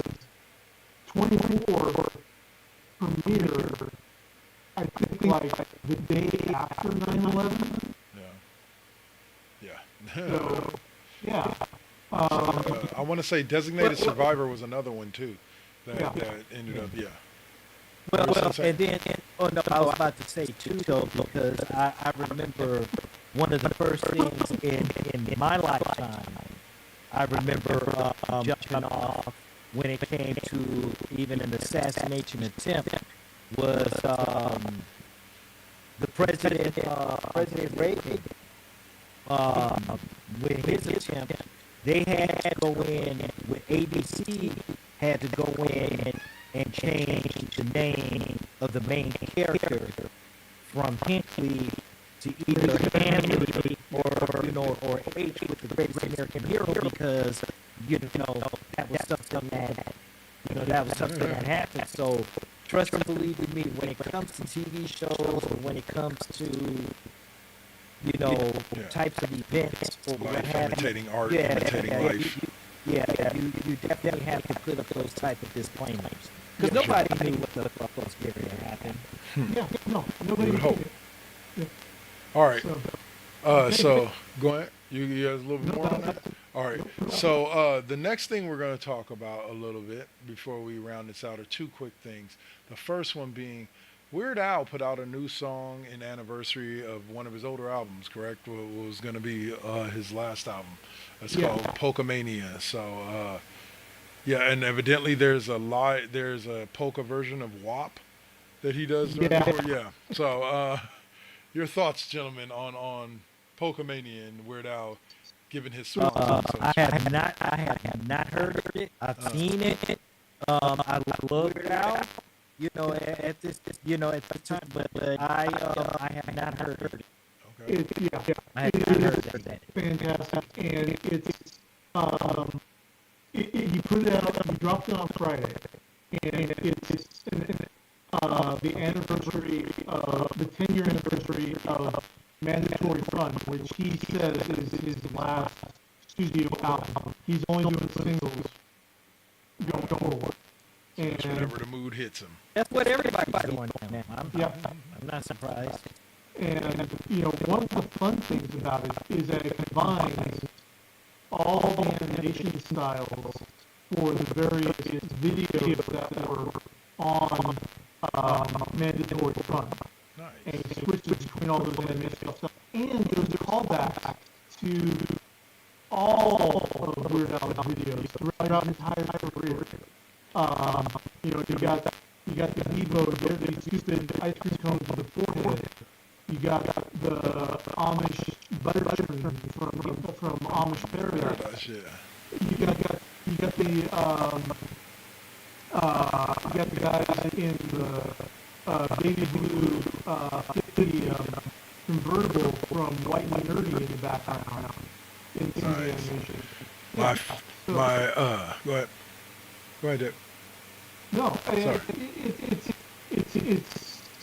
24 premiere, I think like the day after 9/11. Yeah. So yeah. I want to say Designated Survivor was another one too. That ended up, Well, and then, I was about to say too, though, because I remember one of the first things in my lifetime, I remember jumping off when it came to even an assassination attempt was the President Reagan, with his attempt, they had to go in, with ABC had to go in and change the name of the main character from Hinckley to either Hanley or H with the Greatest American Hero, because that was something that happened. So trust and believe with me, when it comes to TV shows or when it comes to Yeah. types of events or what Life have you. imitating art, Yeah, imitating yeah, life. you definitely have to put up those type of disclaimers because Yeah, Sure. nobody knew what the fuck was going to happen. yeah, no, You would nobody. hope. Yeah, All right. so okay, So go ahead. You have a little bit no, more on that. All right. no, So the next thing we're going to talk about a little bit before we round this out are two quick things. The first one being Weird Al put out a new song in anniversary of one of his older albums. Correct? What was going to be his last album. It's yeah, called Polkamania. So yeah, and evidently there's a polka version of WAP that he does during the yeah. tour. Yeah. So your thoughts, gentlemen, on Pokemania and Weird Al giving his swan song, so to speak. I have not heard of it. I've Uh, seen it. I love Weird Al. At this time, but I have not heard of it. okay. Yeah, I have it not is heard of that. fantastic, and it's um, you put it out, you dropped it on Friday, and it's the anniversary, the 10-year anniversary of Mandatory Fun, which he says is his last studio album. He's only doing singles going forward, Just and whenever the mood hits him. That's what everybody's doing now. yeah. I'm not surprised. And, one of the fun things about it is that it combines all the animation styles for the various videos that were on Mandatory Fun. And Nice. it switches between all those animation stuff. And there's a callback to all of Weird Al's videos throughout his entire career. You got the Devo, the stupid ice cream cones on the forehead. You got the Amish butter churn from Amish Paradise. Paradise, yeah. You got the guys in the baby blue 50 convertible from White and Nerdy in the background in the Nice. animation. My, Yeah. So, go ahead. Go ahead, Dick. no, Sorry. it's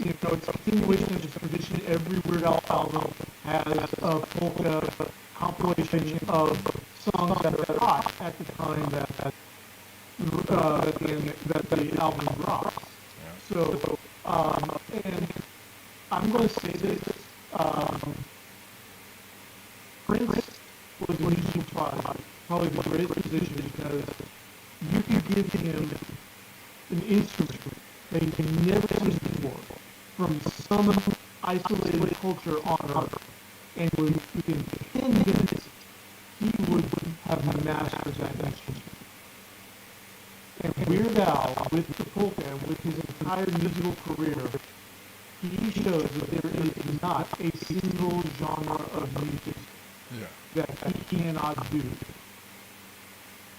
it's a continuation of the tradition. Every Weird Al album has a polka compilation of songs that are hot at the time that the album drops. Yeah. So, and I'm going to say this, Prince was losing probably the greatest position because you could give him an instrument that he can never see before from some isolated culture on Earth, and within 10 minutes, he would have mastered that instrument. And Weird Al, with the polka, with his entire musical career, he shows that there is not a single genre of music Yeah. that he cannot do.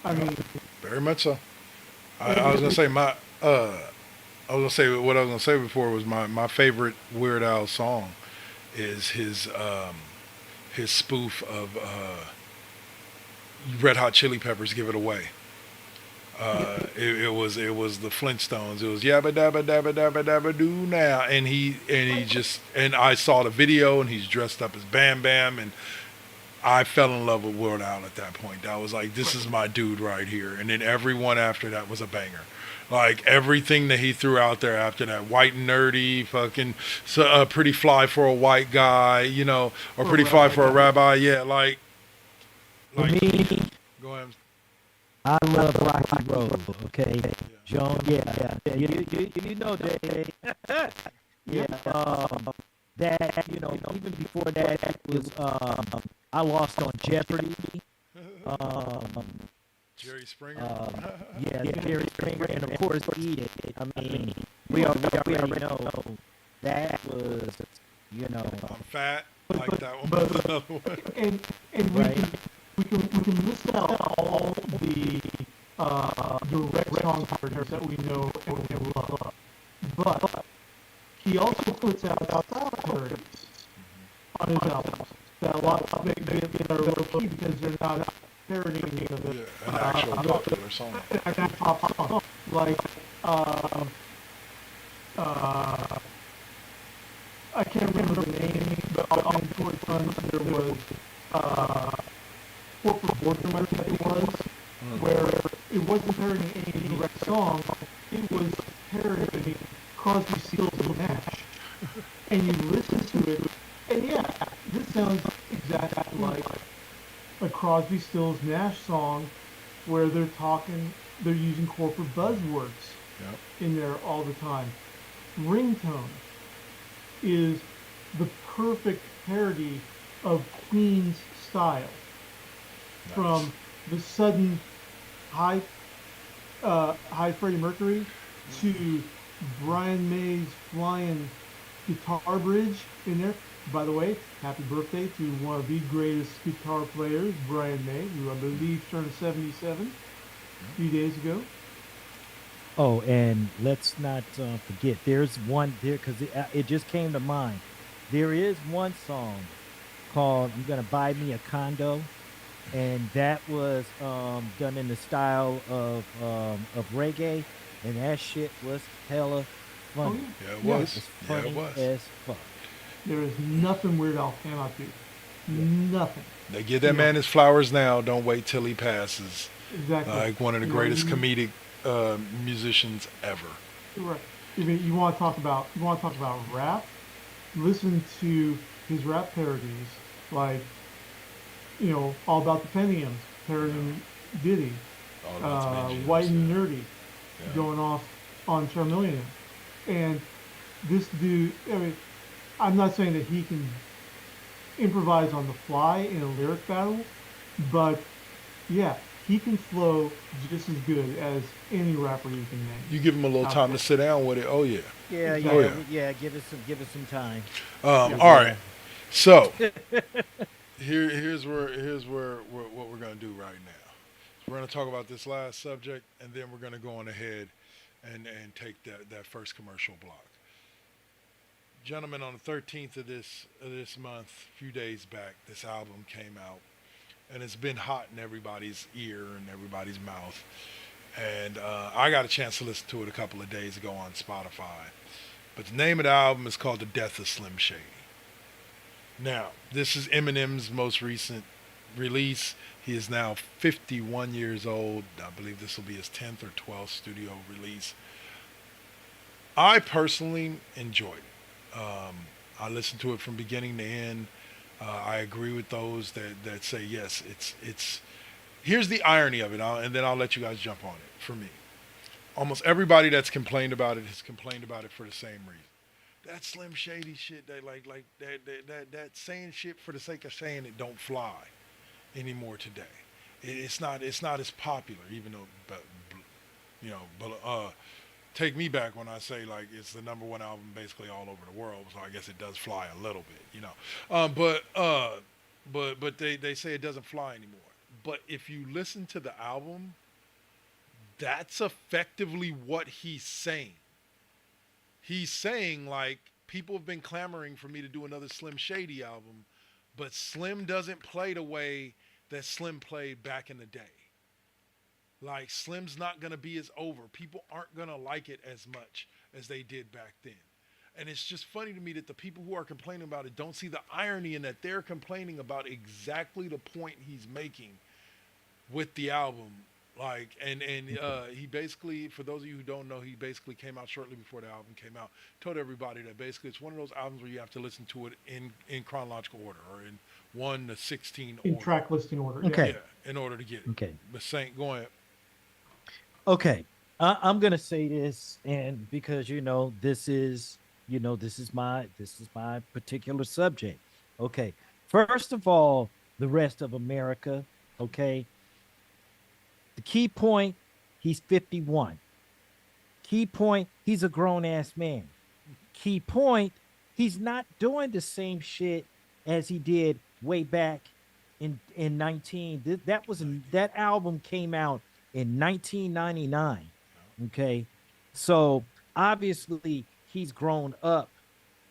I mean, Very much so. I was gonna say I was gonna say what I was gonna say before was my favorite Weird Al song is his spoof of Red Hot Chili Peppers "Give It Away." It was the Flintstones. It was yabba dabba dabba dabba dabba do now, and he just, and I saw the video, and he's dressed up as Bam Bam, and I fell in love with Weird Al at that point. That was like, this is my dude right here. And then everyone after that was a banger. Like everything that he threw out there after that, White and Nerdy, fucking Pretty Fly for a White Guy, or Pretty Fly for a Rabbi. Yeah, For like me, go ahead. I love Rocky Road. Okay, Yeah. Joan. Yeah. You know that. Yeah. That even before that it was I Lost on Jeopardy. Um, Jerry Springer. yeah, Jerry Springer, and of course Eat It. I mean, we already know that was I'm fat. Like that one. but- Was another one. and right. we can list out all the direct song partners that we know and love. But he also puts out style parodies on his albums that a lot of that are low key because they're not parodying Yeah, an actual popular song. an actual pop song. Like I can't remember the name, but on Toy there was uh, Corporate Boardroom, I think it was, where it wasn't parodying any direct song, it was parodying Crosby, Stills, and Nash. And you listen to it, and yeah, this sounds exactly like a Crosby, Stills, Nash song where they're using corporate buzzwords Yep. in there all the time. Ringtone is the perfect parody of Queen's style, Nice. from the sudden high high Freddie Mercury to Brian May's flying guitar bridge in there. By the way, happy birthday to one of the greatest guitar players, Brian May, who I believe turned 77 a few days ago. Oh, and let's not forget, there's one there because it just came to mind. There is one song called "I'm Gonna Buy Me a Condo," and that was done in the style of reggae, and that shit was hella Oh funny. yeah, Yeah, it yeah. It was. was Yeah, it funny was. as fuck. There is nothing Weird Al cannot do. Yeah. Nothing. They give You that know, man his flowers now. Don't wait till he passes. exactly. Like one of the You know, greatest comedic musicians ever. right. If you want to talk about rap, listen to his rap parodies, like All About the Pentiums, parodying Diddy, All about the White Benjamins. and Yeah. Nerdy, Yeah. going off on Charmeleon. And this dude, I mean, I'm not saying that he can improvise on the fly in a lyric battle, but yeah, he can flow just as good as any rapper you can You name give him a little out time there. to sit down with it. Oh yeah. Yeah, Oh Exactly. yeah. yeah. Give it some time. Yeah. Cause All right. So here's where what we're gonna do right now. We're gonna talk about this last subject, and then we're gonna go on ahead and take that first commercial block. Gentlemen, on the 13th of this month, a few days back, this album came out, and it's been hot in everybody's ear and everybody's mouth. And I got a chance to listen to it a couple of days ago on Spotify. But the name of the album is called The Death of Slim Shady. Now, this is Eminem's most recent release. He is now 51 years old. I believe this will be his 10th or 12th studio release. I personally enjoyed it. I listened to it from beginning to end. I agree with those that say yes. It's. Here's the irony of it, and then I'll let you guys jump on it. For me, almost everybody that's complained about it has complained about it for the same reason. That Slim Shady shit, that like that saying shit for the sake of saying it don't fly anymore today. It's not as popular, even though, but take me back when I say like it's the number one album basically all over the world. So I guess it does fly a little bit. But they say it doesn't fly anymore. But if you listen to the album, that's effectively what he's saying. He's saying like people have been clamoring for me to do another Slim Shady album, but Slim doesn't play the way that Slim played back in the day. Like Slim's not gonna be as over. People aren't gonna like it as much as they did back then. And it's just funny to me that the people who are complaining about it don't see the irony in that they're complaining about exactly the point he's making with the album. Like he basically, for those of you who don't know, he basically came out shortly before the album came out. Told everybody that basically it's one of those albums where you have to listen to it in chronological order or in 1 to 16 In order. track listing order. Yeah. Okay. Yeah, in order to get it. Okay. But Saint, go ahead. Okay. I'm gonna say this, and because this is my particular subject. Okay. First of all, the rest of America. Okay. The key point, he's 51. Key point, he's a grown ass man. Key point, he's not doing the same shit as he did way back in 19. That album came out in 1999. Okay. So obviously he's grown up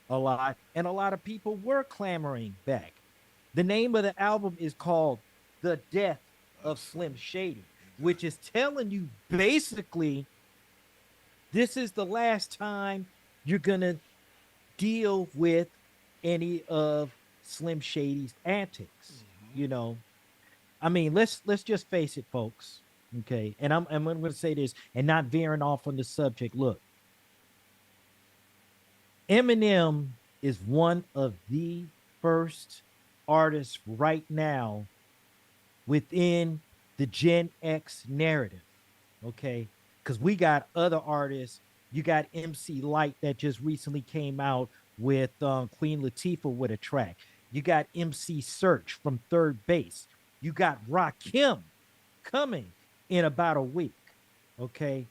a lot, and a lot of people were clamoring back. The name of the album is called The Death of Slim Shady, which is telling you basically this is the last time you're going to deal with any of Slim Shady's antics. Hmm. You know, I mean, let's just face it, folks. Okay, and I'm going to say this and not veering off on the subject. Look, Eminem is one of the first artists right now within the Gen X narrative. Okay, because we got other artists. You got MC Light that just recently came out with Queen Latifah with a track. You got MC Search from Third Base. You got Rakim coming in about a week. Okay.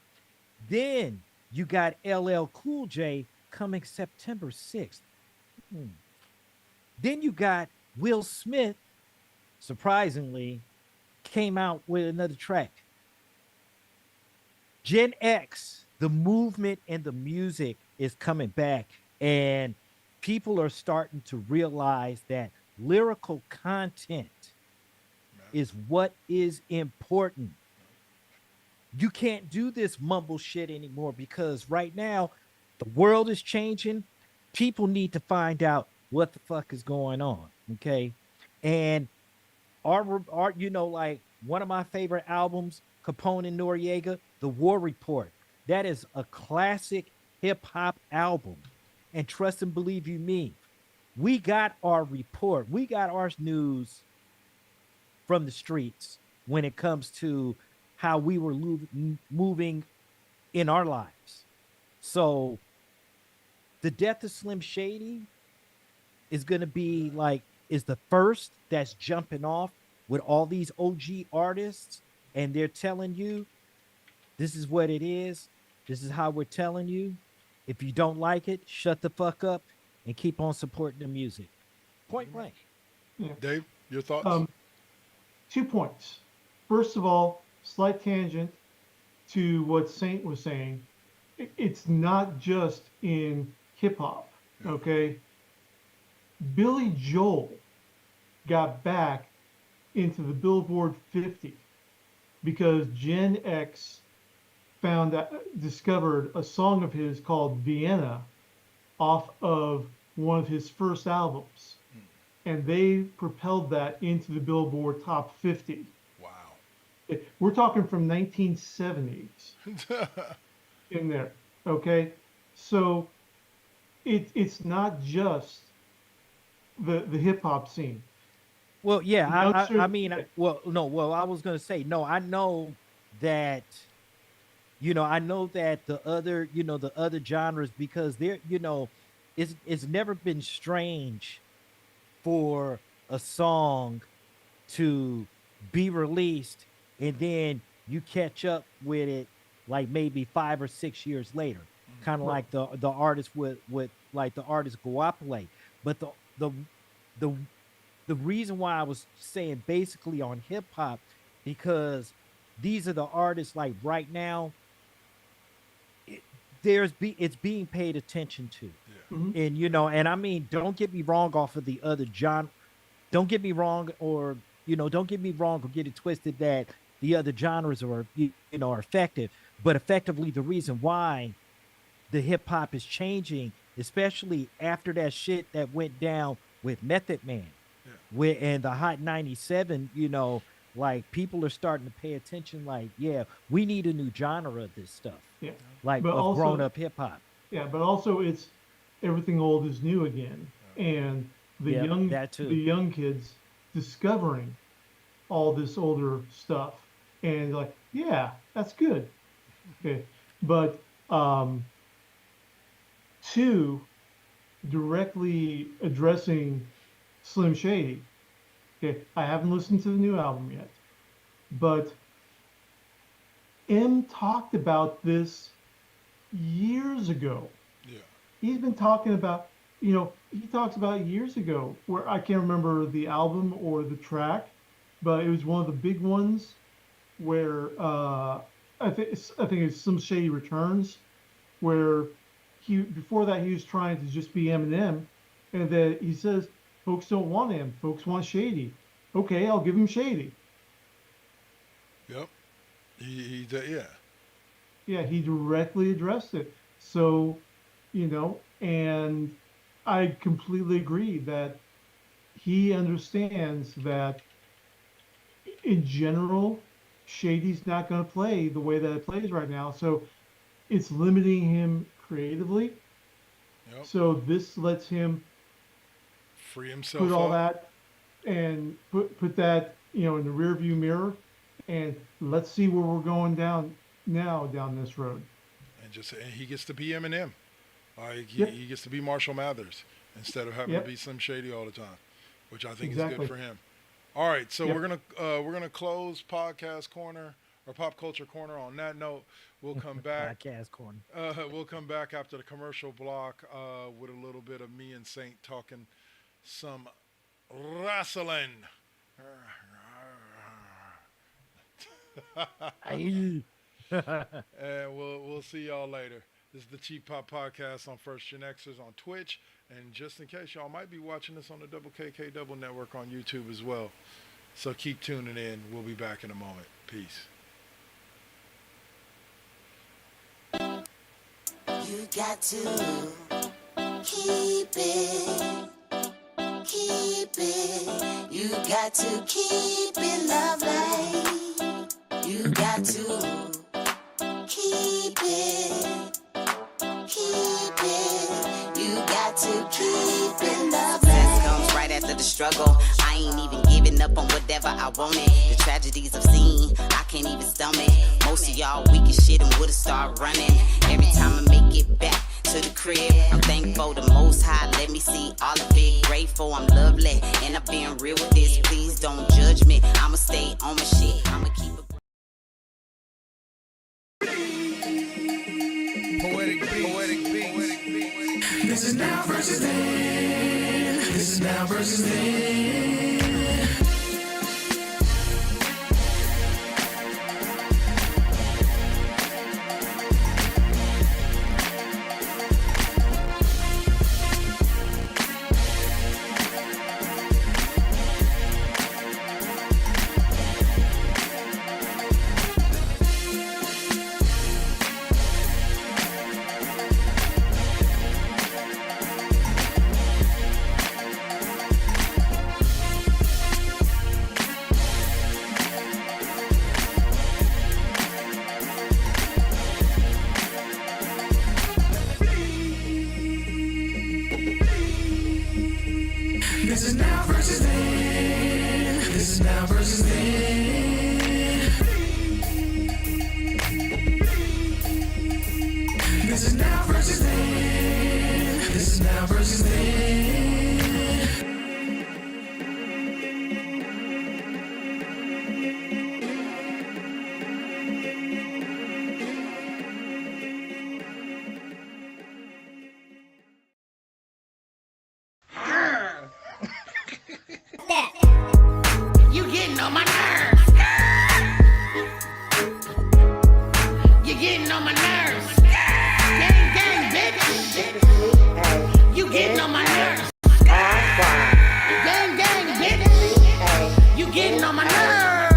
Then you got LL Cool J coming September 6th. Hmm. Then you got Will Smith, surprisingly, came out with another track. Gen X, the movement and the music is coming back, and people are starting to realize that lyrical content is what is important. You can't do this mumble shit anymore because right now the world is changing. People need to find out what the fuck is going on. Okay. And our like one of my favorite albums, Capone and Noriega, The War Report. That is a classic hip hop album. And trust and believe you me, we got our report. We got our news from the streets when it comes to how we were moving in our lives. So the death of Slim Shady is going to be like is the first that's jumping off with all these OG artists, and they're telling you this is what it is. This is how we're telling you. If you don't like it, shut the fuck up and keep on supporting the music. Point blank. Yeah. Dave, your thoughts? Um, 2 points. First of all, slight tangent to what Saint was saying. It's not just in hip hop. Yeah. Okay. Billy Joel got back into the Billboard 50 because Gen X discovered a song of his called Vienna off of one of his first albums, and they propelled that into the Billboard Top 50. Wow. We're talking from 1970s in there. Okay, so it's not just the hip hop scene. Well, yeah, The I youngsters, mean, well, no, well, I was gonna say no. I know that I know that the other genres because it's never been strange for a song to be released and then you catch up with it like maybe 5 or 6 years later, kind of right? like the artist with like the artist Guapole. But the the reason why I was saying basically on hip hop because these are the artists like right now it, it's being paid attention to. Yeah. Hmm. And and I mean, don't get me wrong off of the other John. Don't get me wrong, or don't get me wrong or get it twisted that the other genres are are effective, but effectively the reason why the hip hop is changing, especially after that shit that went down with Method Man, Yeah. with and the Hot 97, like people are starting to pay attention, like, yeah, we need a new genre of this stuff, Yeah, like but of grown also up hip hop. but also it's everything old is new again, and Yep, that the too. young kids discovering all this older stuff, and like, yeah, that's good. Okay, but two, directly addressing Slim Shady. Okay, I haven't listened to the new album yet, but M talked about this years ago. Yeah. He's been talking about, he talks about years ago where I can't remember the album or the track, but it was one of the big ones where I think it's Some Shady Returns, where he before that he was trying to just be Eminem, and then he says folks don't want him, folks want Shady. Okay, I'll give him Shady. Yep. Yeah. Yeah, he directly addressed it. So, and I completely agree that he understands that in general, Shady's not going to play the way that it plays right now. So it's limiting him creatively. Yep. So this lets him Free put himself all up. that and put that, in the rear view mirror, and let's see where we're going down this road. And he gets to be Eminem. Like Yep. he gets to be Marshall Mathers instead of having to be Yep. Slim Shady all the time, which I think is good Exactly. for him. All right, so Yep. we're gonna close podcast corner or pop culture corner on that note. We'll come back. Podcast corner. We'll come back after the commercial block with a little bit of me and Saint talking some wrestling. Aye. And we'll see y'all later. This is the Cheap Pop Podcast on First GenXers on Twitch. And just in case, y'all might be watching this on the Double KK Double Network on YouTube as well. So keep tuning in. We'll be back in a moment. Peace. You got to keep it. You got to keep it lovely. You got to keep it. You got to keep it lovely. Success comes right after the struggle. I ain't even giving up on whatever I wanted. The tragedies I've seen, I can't even stomach. Most of y'all weak as shit and would've started running. Every time I make it back to the crib, I'm thankful the Most High let me see all of it. Grateful I'm lovely, and I've been real with this. Please don't judge me, I'ma stay on my shit. I'ma keep it. Poetic beat. This is now versus then. This is now versus then. This is now versus then. This is now versus then. This is now versus then. This is now versus then. You getting on my nerves. You getting on my nerves. Gang, gang, bitch. You getting on my nerves. Gang, gang, bitch. You getting on my nerves.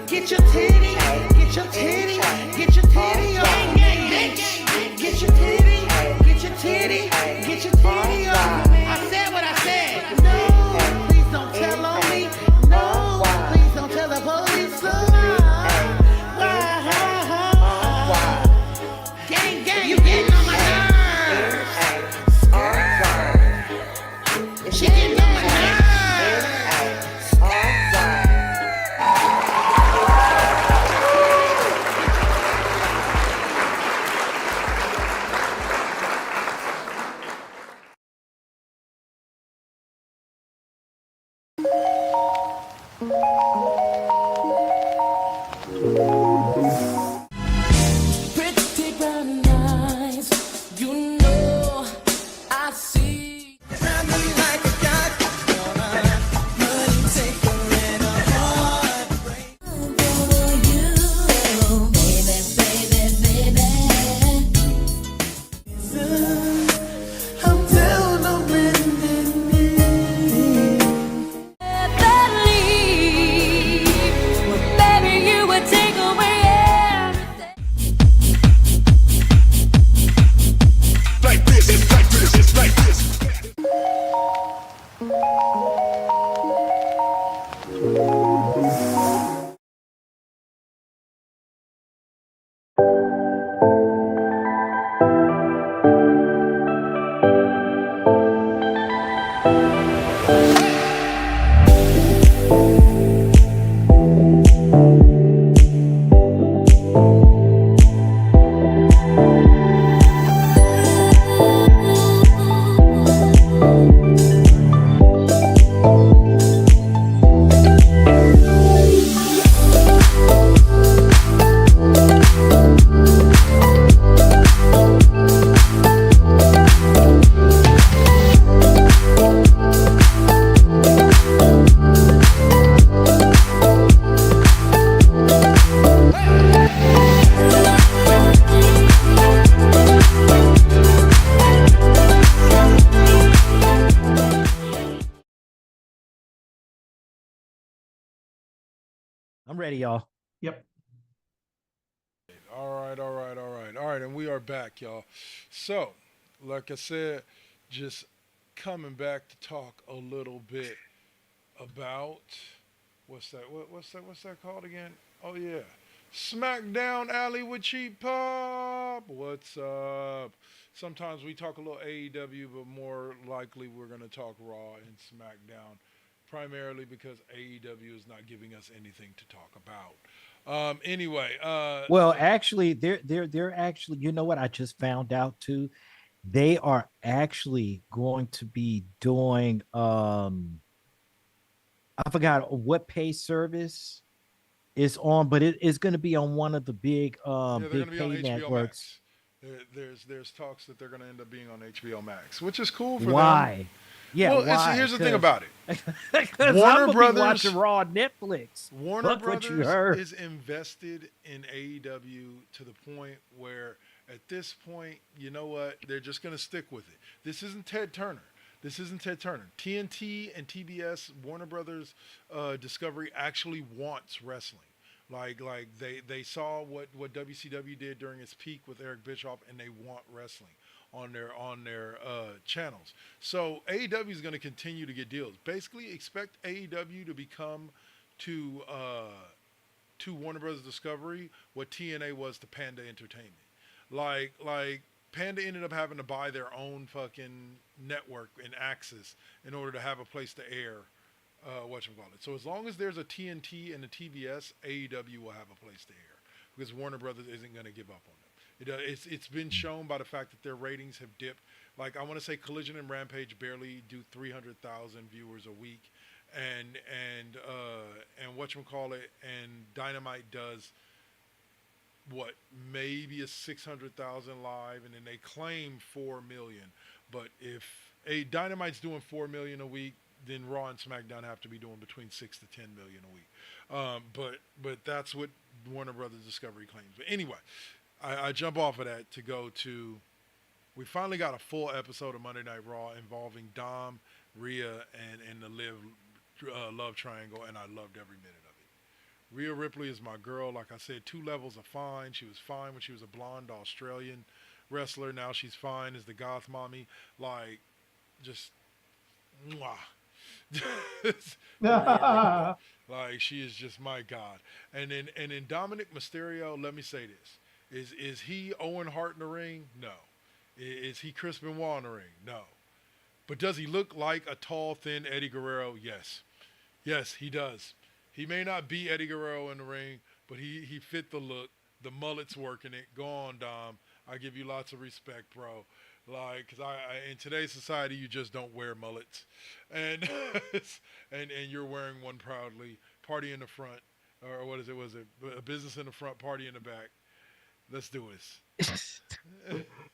Get your titty, get your titty, get your titty on. Gang, gang, bitch. Get your titty, get your titty, get your titty on. I said what I said. No, please don't tell on me. No, please don't tell the police. Gang, gang, you getting on my nerves. She getting on my nerves. Pretty brown eyes, you know I see. Grab me like a got money taker and a heartbreak. For you, baby, I'm down on bending knee. I'm ready, y'all. Yep. All right, all right, all right, all right, and we are back, y'all. So, like I said, just coming back to talk a little bit about what's that? What's that called again? Oh yeah, SmackDown Alley with Cheap Pop. What's up? Sometimes we talk a little AEW, but more likely we're gonna talk Raw and SmackDown, primarily because AEW is not giving us anything to talk about. Anyway, Well, actually, they're actually, you know what I just found out too? They are actually going to be doing I forgot what pay service is on, but it is going to be on one of the yeah, they're going big to be on pay HBO networks. Max. There's talks that they're going to end up being on HBO Max, which is cool for them. Why? Yeah, Well, why? here's the thing about it. Because I'm Warner gonna be watching Brothers Raw on Netflix. Warner Fuck what you Brothers heard. is invested in AEW to the point where at this point, you know what? They're just going to stick with it. This isn't Ted Turner. This isn't Ted Turner. TNT and TBS, Warner Brothers Discovery actually wants wrestling. Like they saw what WCW did during its peak with Eric Bischoff, and they want wrestling on their channels. So AEW is going to continue to get deals. Basically, expect AEW to become to Warner Brothers Discovery what TNA was to Panda Entertainment. Like Panda ended up having to buy their own fucking network and access in order to have a place to air what you call it. So as long as there's a TNT and a TBS, AEW will have a place to air because Warner Brothers isn't going to give up on them. It's been shown by the fact that their ratings have dipped. Like I want to say, Collision and Rampage barely do 300,000 viewers a week, and what you call it, and Dynamite does what maybe a 600,000 live, and then they claim 4 million. But if a Dynamite's doing 4 million a week, then Raw and SmackDown have to be doing between 6 to 10 million a week. But that's what Warner Brothers Discovery claims. But anyway, I jump off of that to go to. We finally got a full episode of Monday Night Raw involving Dom, Rhea, and the Liv love triangle, and I loved every minute of it. Rhea Ripley is my girl. Like I said, two levels of fine. She was fine when she was a blonde Australian wrestler. Now she's fine as the goth mommy. Like, just mwah. Rhea Ripley. Like she is just my god. And then Dominic Mysterio, let me say this. Is he Owen Hart in the ring? No. Is he Chris Benoit in the ring? No. But does he look like a tall, thin Eddie Guerrero? Yes. Yes, he does. He may not be Eddie Guerrero in the ring, but he fit the look. The mullet's working it. Go on, Dom. I give you lots of respect, bro. Like, cause in today's society, you just don't wear mullets, and and you're wearing one proudly. Party in the front, or what is it? Was it a business in the front, party in the back? Let's do this.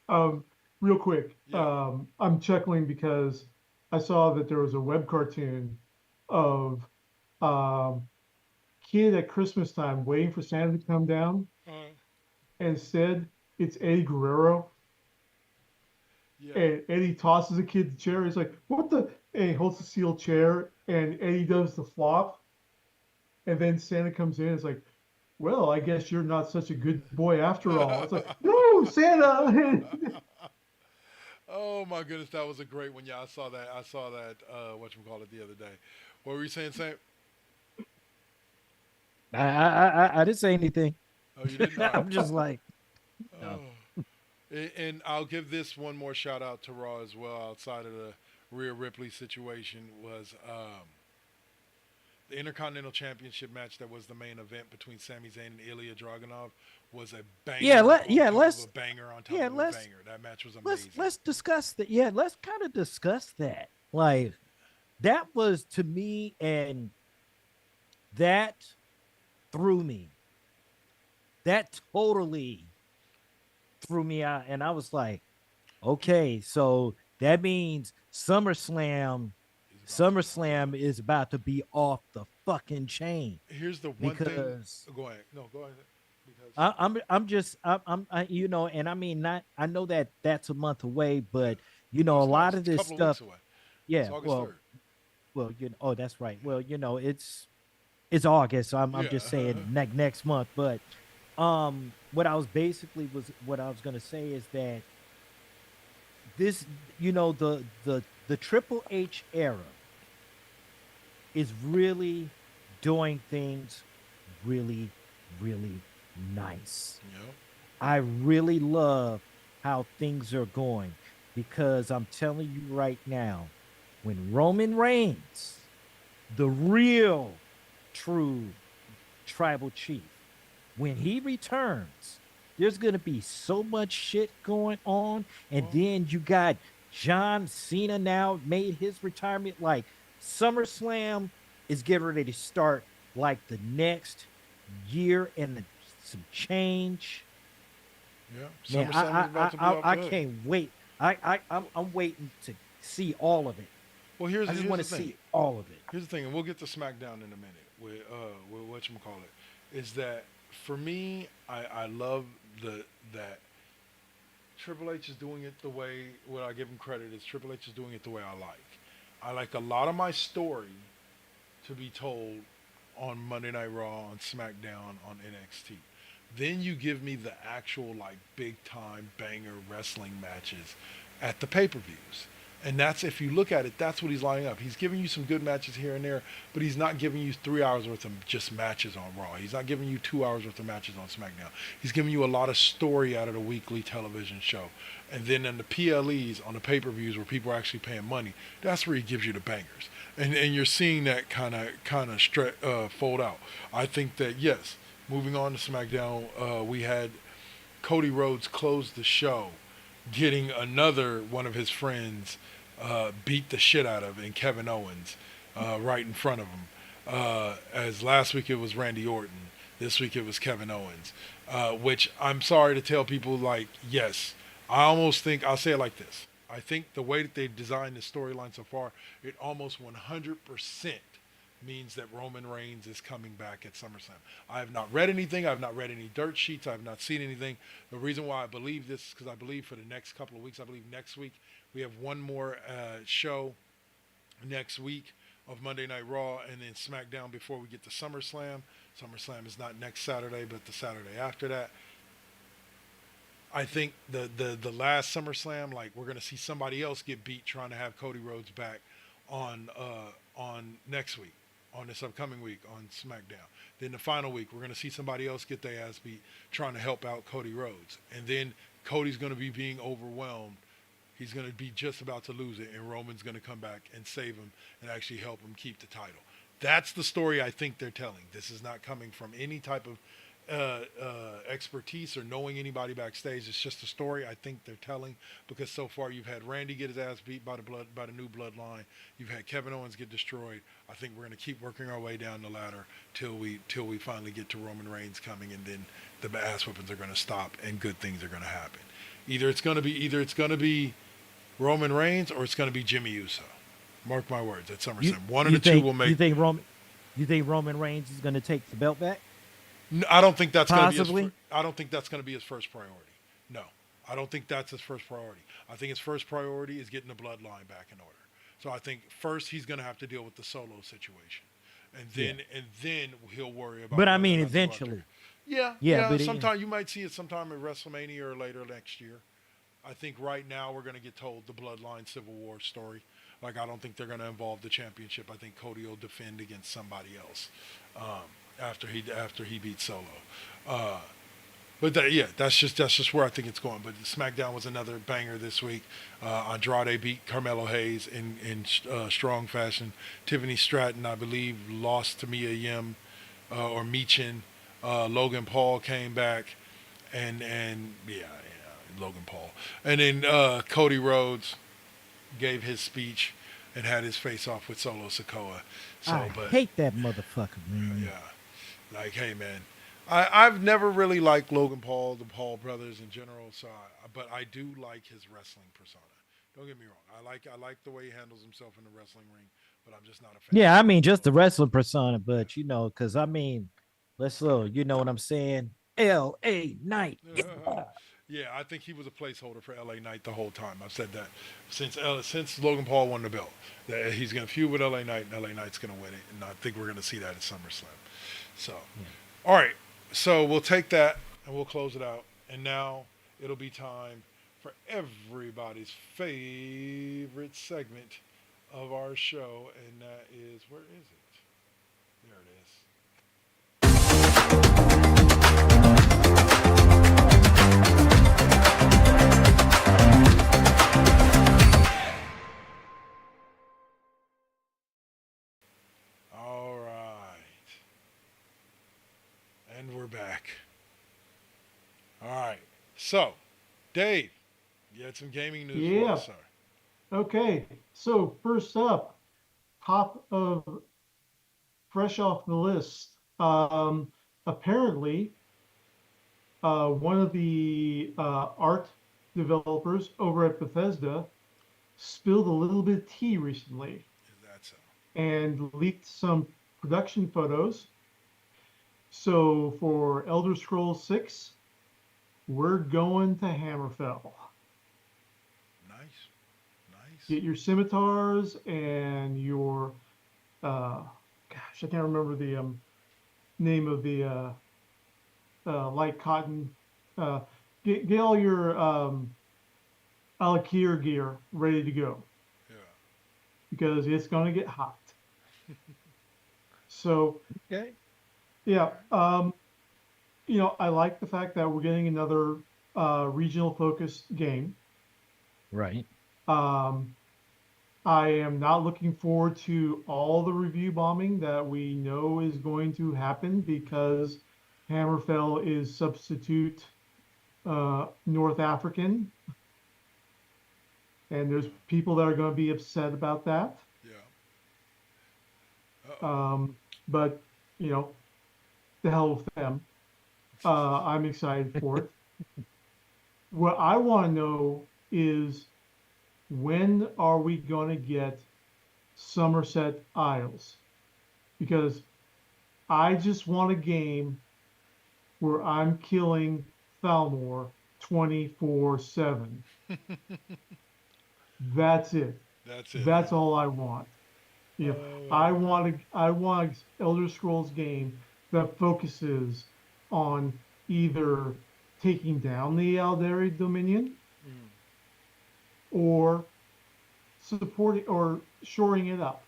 um, Real quick, Yeah. I'm chuckling because I saw that there was a web cartoon of um, kid at Christmas time waiting for Santa to come down, Uh, and instead it's Eddie Guerrero, yeah. and Eddie tosses the kid the chair. He's like, "What the?" And he holds the steel chair, and Eddie does the flop, and then Santa comes in. It's like, "Well, I guess you're not such a good boy after all." It's like, "No, Santa." Oh my goodness, that was a great one. Yeah, I saw that. I saw that. Whatchamacallit the other day. What were you saying, Sam? I didn't say anything. Oh, you didn't. All right. I'm just like, no. Oh. And I'll give this one more shout out to Raw as well. Outside of the Rhea Ripley situation, was the Intercontinental Championship match that was the main event between Sami Zayn and Ilya Dragunov was a Yeah, banger on top of a let's banger on top yeah, of a banger. That match was amazing. let's discuss that. Yeah, let's kind of discuss that. Like that was to me, and that threw me. That totally threw me out, and I was like, okay, so that means He's about to be on SummerSlam top. is about to be off the fucking chain Here's the one thing. because Go ahead. No, go ahead. Because I'm just you know, and I mean not I know that that's a month away, yeah, but you no, know a it's not. lot It's of a this couple of weeks stuff. away. It's Yeah, August 3rd. well, you know, oh, that's right. Well, you know, it's August, so I'm Yeah. just saying next month. But what I was gonna say is that this, you know, the Triple H era is really doing things really, really nice. Yeah. I really love how things are going because I'm telling you right now, when Roman Reigns, the real true tribal chief, when he returns, there's going to be so much shit going on. And Well, then you got John Cena now made his retirement. Like SummerSlam is getting ready to start like the next year and some change. yeah. Man, SummerSlam is about to be all I good. can't wait. I'm waiting to see all of it. Well, I just here's want the to thing. see all of it. Here's the thing, and we'll get to SmackDown in a minute with whatchamacallit, is that for me, I love that Triple H is doing it the way what I give him credit is Triple H is doing it the way I like. I like a lot of my story to be told on Monday Night Raw, on SmackDown, on NXT. Then you give me the actual like big time banger wrestling matches at the pay-per-views. And that's, if you look at it, that's what he's lining up. He's giving you some good matches here and there, but he's not giving you 3 hours worth of just matches on Raw. He's not giving you 2 hours worth of matches on SmackDown. He's giving you a lot of story out of the weekly television show. And then in the PLEs, on the pay-per-views where people are actually paying money, that's where he gives you the bangers. And you're seeing that kind of fold out. I think that, yes, moving on to SmackDown, we had Cody Rhodes close the show, getting another one of his friends beat the shit out of in Kevin Owens right in front of him. As last week it was Randy Orton, this week it was Kevin Owens, which I'm sorry to tell people, like, yes, I almost think, I'll say it like this. I think the way that they've designed the storyline so far, it almost 100% means that Roman Reigns is coming back at SummerSlam. I have not read anything. I have not read any dirt sheets. I have not seen anything. The reason why I believe this is because I believe for the next couple of weeks, I believe next week we have one more show next week of Monday Night Raw and then SmackDown before we get to SummerSlam. SummerSlam is not next Saturday, but the Saturday after that. I think the last SummerSlam, like, we're gonna see somebody else get beat trying to have Cody Rhodes back on next week, on this upcoming week on SmackDown. Then the final week, we're gonna see somebody else get their ass beat trying to help out Cody Rhodes, and then Cody's gonna be being overwhelmed. He's gonna be just about to lose it, and Roman's gonna come back and save him and actually help him keep the title. That's the story I think they're telling. This is not coming from any type of expertise or knowing anybody backstage. It's just a story I think they're telling, because so far you've had Randy get his ass beat by the new bloodline. You've had Kevin Owens get destroyed. I think we're going to keep working our way down the ladder till we finally get to Roman Reigns coming, and then the ass whippings are going to stop and good things are going to happen. Either it's going to be Roman Reigns or it's going to be Jimmy Uso. Mark my words, at SummerSlam. One of the two will make. You think Roman Reigns is going to take the belt back? No, I don't think that's going to be Possibly. I don't think that's going to be his first priority. No, I don't think that's his first priority. I think his first priority is getting the bloodline back in order. So I think first he's going to have to deal with the Solo situation, and then he'll worry about. But I whether or mean, not to go out there. eventually. Yeah, Yeah, yeah. but Sometime you might see it sometime at WrestleMania or later next year. I think right now we're going to get told the Bloodline Civil War story. Like I don't think they're going to involve the championship. I think Cody will defend against somebody else after he beats Solo. Uh, but yeah, that's just where I think it's going. But SmackDown was another banger this week. Andrade beat Carmelo Hayes in strong fashion. Tiffany Stratton, I believe, lost to Mia Yim or Meechin. Logan Paul came back, and yeah, Logan Paul, and then Cody Rhodes gave his speech and had his face off with Solo Sikoa. I So, but hate that motherfucker, man. yeah, like, hey man, I've never really liked Logan Paul, the Paul brothers in general. So, but I do like his wrestling persona. Don't get me wrong. I like the way he handles himself in the wrestling ring, but I'm just not a fan Yeah, I of mean Logan just the Paul. wrestling persona, but you know, because I mean, let's look, you know what I'm saying? L.A. Knight. Yeah. Yeah, I think he was a placeholder for LA Knight the whole time. I've said that since Logan Paul won the belt, that he's going to feud with LA Knight, and LA Knight's going to win it, and I think we're going to see that at SummerSlam. So, all right, so we'll take that and we'll close it out, and now it'll be time for everybody's favorite segment of our show, and that is, where is it? There it is. All right. And we're back. All right. So, Dave, you had some gaming news for Yeah. us, sir. Okay. So first up, top of fresh off the list. Apparently, one of the art developers over at Bethesda spilled a little bit of tea recently Is that so? and leaked some production photos. So for Elder Scrolls 6, we're going to Hammerfell. Nice. Nice. Get your scimitars and your, gosh, I can't remember the name of the light cotton. Uh, get all your Alakir gear ready to go Yeah. because it's going to get hot. So, Okay. yeah, I like the fact that we're getting another regional focused game. Right. Um, I am not looking forward to all the review bombing that we know is going to happen because Hammerfell is substitute North African, and there's people that are going to be upset about that. Yeah. Uh-oh. But you know, the hell with them. I'm excited for it. What I want to know is when are we going to get Somerset Isles? Because I just want a game where I'm killing Thalmor 24/7. That's it. That's it. That's all I want. You know, I want Elder Scrolls game that focuses on either taking down the Aldari Dominion Mm. or supporting or shoring it up,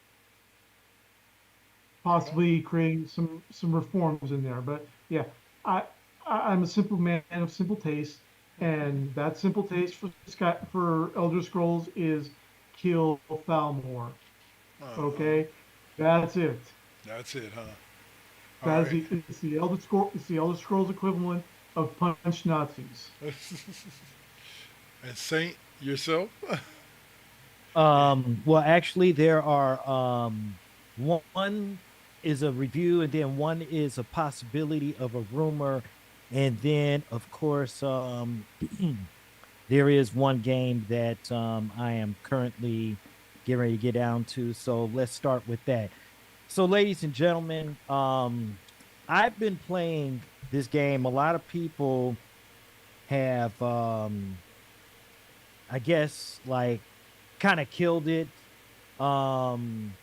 possibly creating some reforms in there. But yeah, I I'm a simple man of simple taste, and that simple taste for Elder Scrolls is kill Thalmor. Uh-huh. Okay, that's it. That's it, huh? All That is right. it's the Elder Scrolls equivalent of punch Nazis. And Saint, yourself? Well, actually, there are one is a review, and then one is a possibility of a rumor, and then of course, there is one game that I am currently getting ready to get down to. So let's start with that. So, ladies and gentlemen, I've been playing this game. A lot of people have, I guess, like kind of killed it. Um,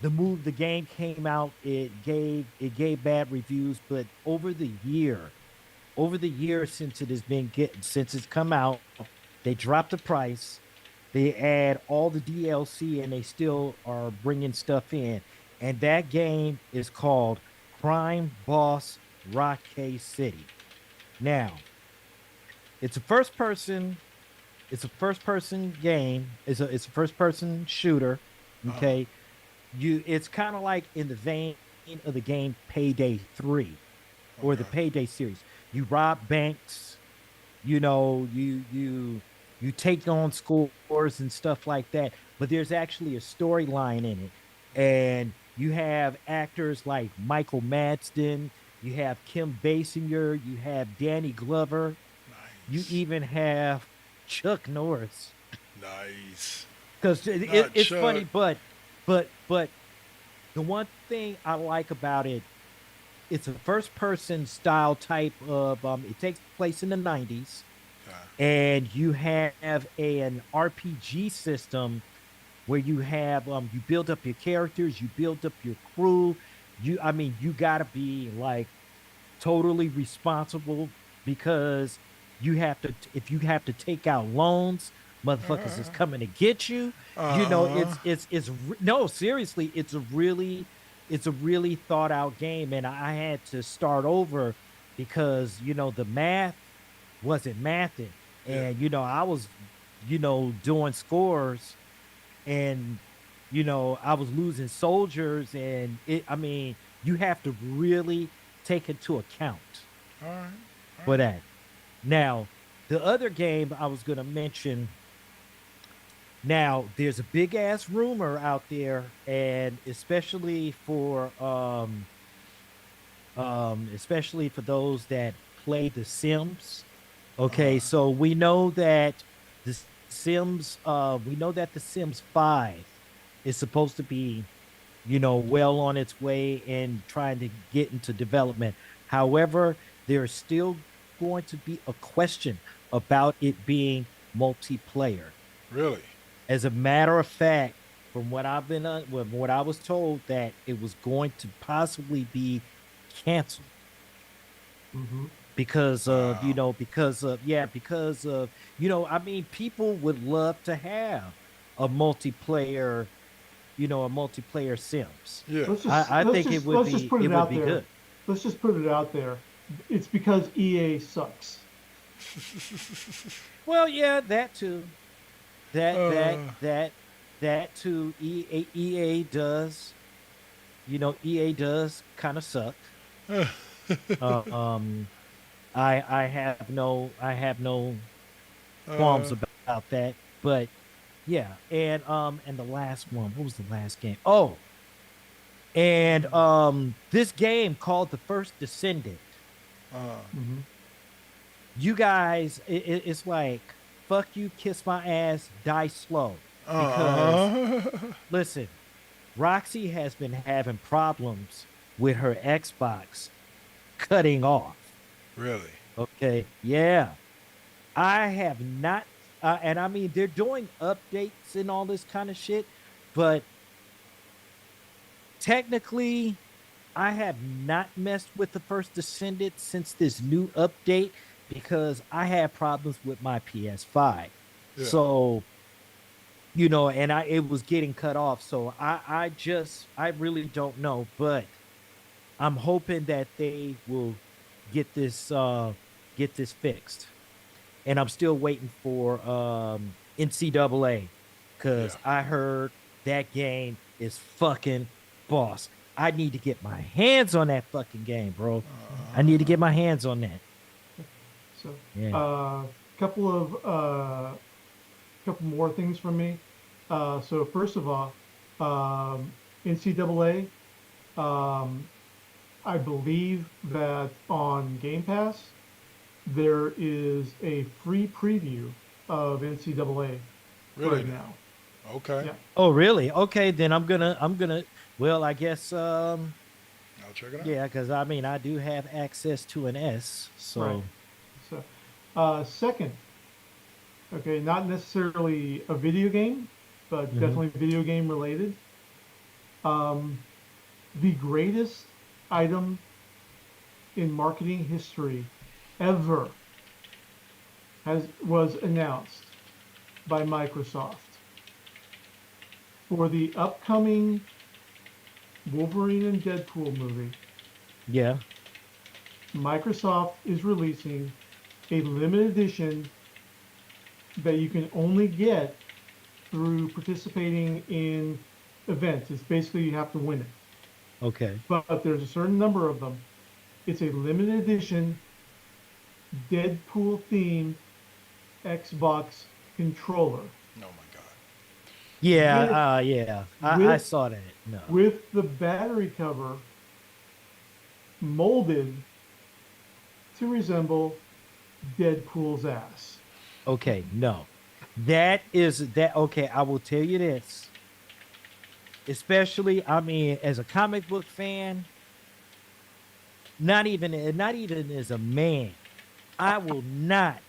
the game came out, it gave bad reviews, but over the year since it has been get since it's come out, They dropped the price. They add all the DLC, and they still are bringing stuff in. And that game is called Crime Boss Rock City. Now, it's a first person. It's a first person game. It's a first person shooter. Uh-huh. Okay, it's kind of like in the vein of the game Payday 3 or the Okay. Payday series. You rob banks, you take on scores and stuff like that, but there's actually a storyline in it. And you have actors like Michael Madsen, you have Kim Basinger, you have Danny Glover, you Nice. even have Chuck Norris. Nice. Because Not it's Chuck. funny, but the one thing I like about it, it's a first person style type of it takes place in the 90s, Okay. and you have an RPG system where you build up your characters, you build up your crew. You got to be like totally responsible, because you have to if you have to take out loans, motherfuckers is coming to get you. Uh-huh. No, seriously, it's a really thought out game, and I had to start over because the math wasn't mathing. Yeah. And I was doing scores, and I was losing soldiers, and you have to really take into account All right. All for right. that. Now, the other game I was going to mention, now there's a big ass rumor out there, and especially for those that play the Sims. Okay, Uh-huh. so we know that the Sims 5 is supposed to be, well on its way and trying to get into development. However, there's still going to be a question about it being multiplayer. Really? As a matter of fact, from what I was told, that it was going to possibly be canceled Mm-hmm. Wow. people would love to have a multiplayer, a multiplayer Sims. Yeah. I think Let's just put it it would out be there. good. Let's just put it out there. It's because EA sucks. Well, yeah, that too. That that uh, that that too. EA does, EA does kind of suck. Um, I have no qualms uh, about that. But yeah, and the last one, what was the last game? Oh, and this game called The First Descendant. uh, Mm-hmm. You guys, it's like fuck you, kiss my ass, die slow. Because uh, listen, Roxy has been having problems with her Xbox cutting off. really? Okay, yeah, I have not, and I mean they're doing updates and all this kind of shit, but technically, I have not messed with the First Descendant since this new update because I had problems with my PS5. Yeah. So, and it was getting cut off. So I really don't know, but I'm hoping that they will get this uh get this fixed. And I'm still waiting for NCAA, Yeah. because I heard that game is fucking boss. I need to get my hands on that fucking game, bro. I need to get my hands on that. So, Yeah. uh, couple of couple more things from me. So first of all, NCAA. Um, I believe that on Game Pass there is a free preview of NCAA Really right now? now. Okay. Yeah, Oh, really? Okay, then I'm gonna. Well, I guess I'll check it out. yeah, because I do have access to an S, right. so. So, second, okay, not necessarily a video game, but Mhm. definitely video game related. Um, the greatest item in marketing history ever was announced. by Microsoft for the upcoming Wolverine and Deadpool movie. Yeah. Microsoft is releasing a limited edition that you can only get through participating in events. It's basically you have to win it, Okay. but there's a certain number of them. It's a limited edition Deadpool themed Xbox controller Oh my God. Yeah. with Yeah. I with saw that. No. with the battery cover molded to resemble Deadpool's ass. Okay. No. That is that. Okay. I will tell you this. Especially, I mean, as a comic book fan, not even as a man, I will not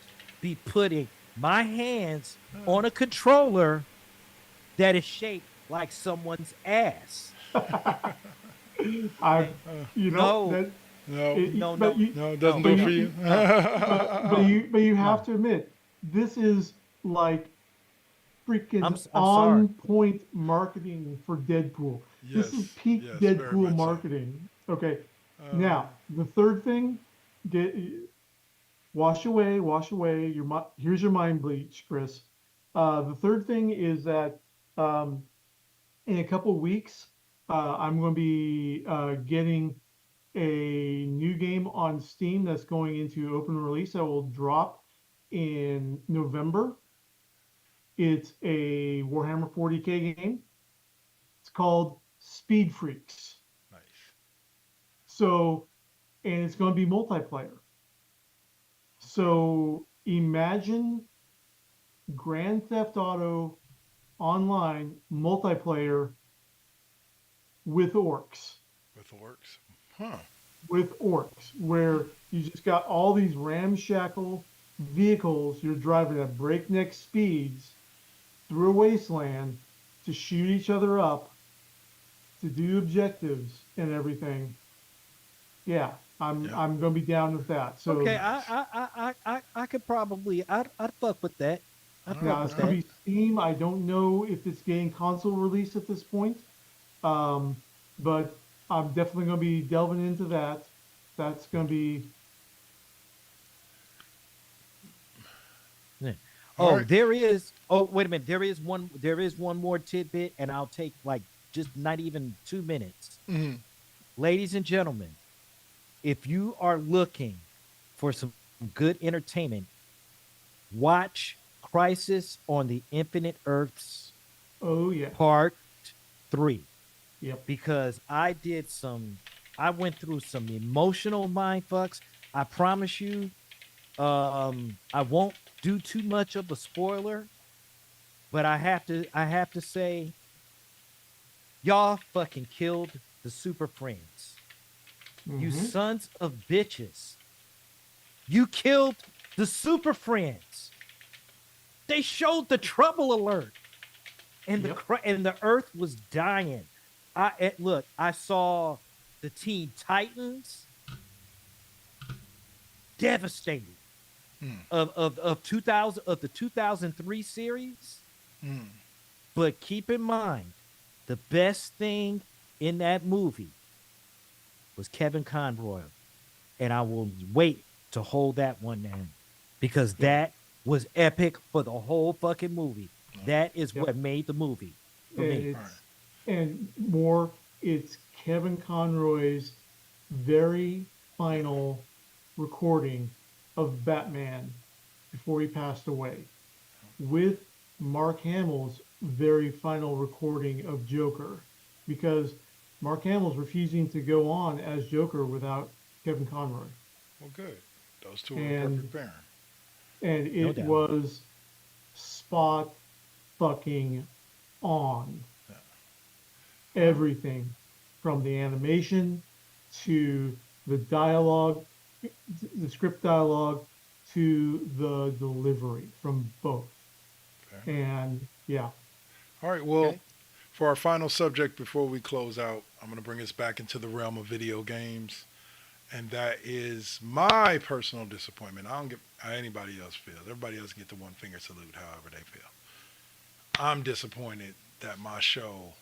be putting my hands on a controller that is shaped like someone's ass. I, Okay. you know No, that, No, no, but no, you, no, it doesn't no, but do it no, for you, you. no, but you have no. to admit this is like freaking I'm sorry. on point marketing for Deadpool. This is Yes, peak yes, very Deadpool much so. marketing. Okay, Uh, now the third thing, get wash away your here's your mind bleach, Chris. The third thing is that um, in a couple weeks, I'm going to be getting a new game on Steam that's going into open release that will drop in November. It's a Warhammer 40K game. It's called Speed Freaks. nice. So, and it's going to be multiplayer. Okay. So imagine Grand Theft Auto online multiplayer with orcs, With the works. Huh. where you just got all these ramshackle vehicles you're driving at breakneck speeds through a wasteland to shoot each other up, to do objectives and everything. Yeah, Yeah. I'm gonna be down with that. Okay, So Nice. I could probably, I'd fuck with that. I'd All right. fuck now with it's gonna that. be Steam. I don't know if it's getting console release at this point. Um, but I'm definitely gonna be delving into that. That's gonna be Yeah. All Oh, right. there is. Oh, wait a minute. There is one. There is one more tidbit, and I'll take like just not even 2 minutes, Mm-hmm. ladies and gentlemen. If you are looking for some good entertainment, watch Crisis on the Infinite Earths oh yeah. Part 3, Yep. because I went through some emotional mind fucks. I promise you, I won't do too much of a spoiler, but I have to say, y'all fucking killed the Super Friends. You Mm-hmm. sons of bitches. You killed the Super Friends. They showed the trouble alert, and Yep. the Earth was dying. Look. I saw the Teen Titans devastated Mm. of 2000 of the 2003 series. Mm. But keep in mind, the best thing in that movie was Kevin Conroy, and I will wait to hold that one down because Yep. that was epic for the whole fucking movie. That is Yep. what made the movie for And me. All right. it's and more. It's Kevin Conroy's very final recording of Batman before he passed away, with Mark Hamill's very final recording of Joker, because Mark Hamill's refusing to go on as Joker without Kevin Conroy. Well, good. Those two are a perfect And pairing. No it doubt. was spot fucking on. Yeah. All right. Everything from the animation to the dialogue, the script dialogue to the delivery from both. Okay. And yeah, All right. Well, Okay. for our final subject before we close out, I'm going to bring us back into the realm of video games. And that is my personal disappointment. I don't get how anybody else feels. Everybody else get the one finger salute, however they feel. I'm disappointed that my show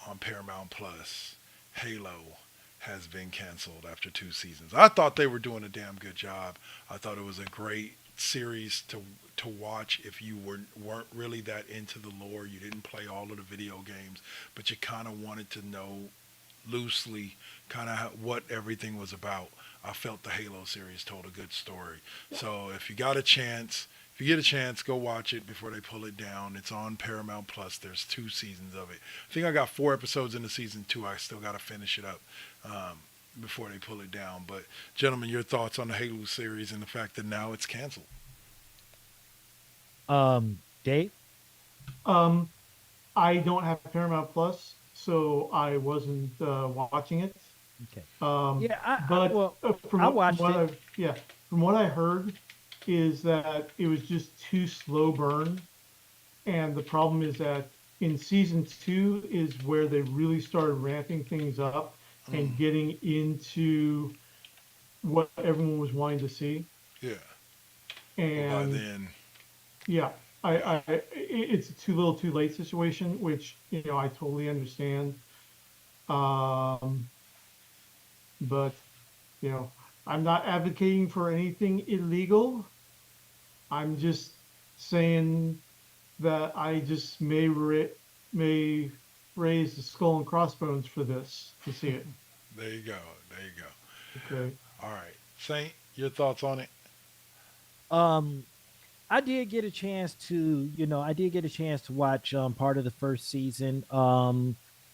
on Paramount Plus, Halo, has been canceled after 2 seasons. I thought they were doing a damn good job. I thought it was a great series to watch if you weren't really that into the lore. You didn't play all of the video games, but you kind of wanted to know loosely kind of what everything was about. I felt the Halo series told a good story. So if you get a chance, go watch it before they pull it down. It's on Paramount Plus. There's 2 seasons of it. I think I got 4 episodes into season 2. I still got to finish it up before they pull it down. But gentlemen, your thoughts on the Halo series and the fact that now it's canceled? Dave. Um, I don't have Paramount Plus, so I wasn't watching it. Okay. Um, Yeah. I but well, I from watched what it. from what I heard, is that it was just too slow burn, and the problem is that in season two is where they really started ramping things up and Mm, getting into what everyone was wanting to see. yeah. But by And then, yeah, yeah. it's a too little, too late situation, which I totally understand. Um, but you know, I'm not advocating for anything illegal. I'm just saying that I just may raise the skull and crossbones for this to see it. There you go. There you go. Okay. All right. Saint, your thoughts on it? Um, I did get a chance to, I did get a chance to watch part of the first season.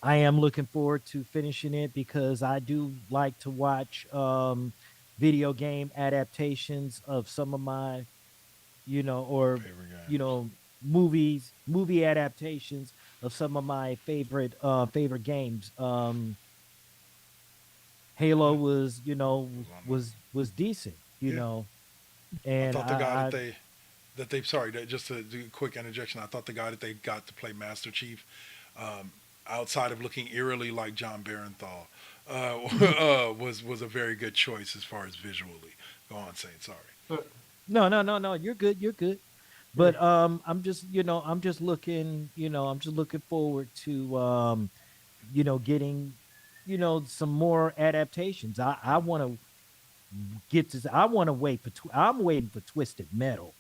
I am looking forward to finishing it because I do like to watch video game adaptations of some of my, or Favorite you games. know, movie adaptations of some of my favorite games. Yeah. Halo was, Was on there. was decent, Yeah. I and thought the guy I sorry, just to do a quick interjection, I thought the guy that they got to play Master Chief, um, outside of looking eerily like John Barenthal, was a very good choice as far as visually. Go on, Saint. Sorry. But no, no, no, no, you're good, you're good. yeah, But I'm just looking forward to getting some more adaptations. I want to I want to wait for I'm waiting for Twisted Metal.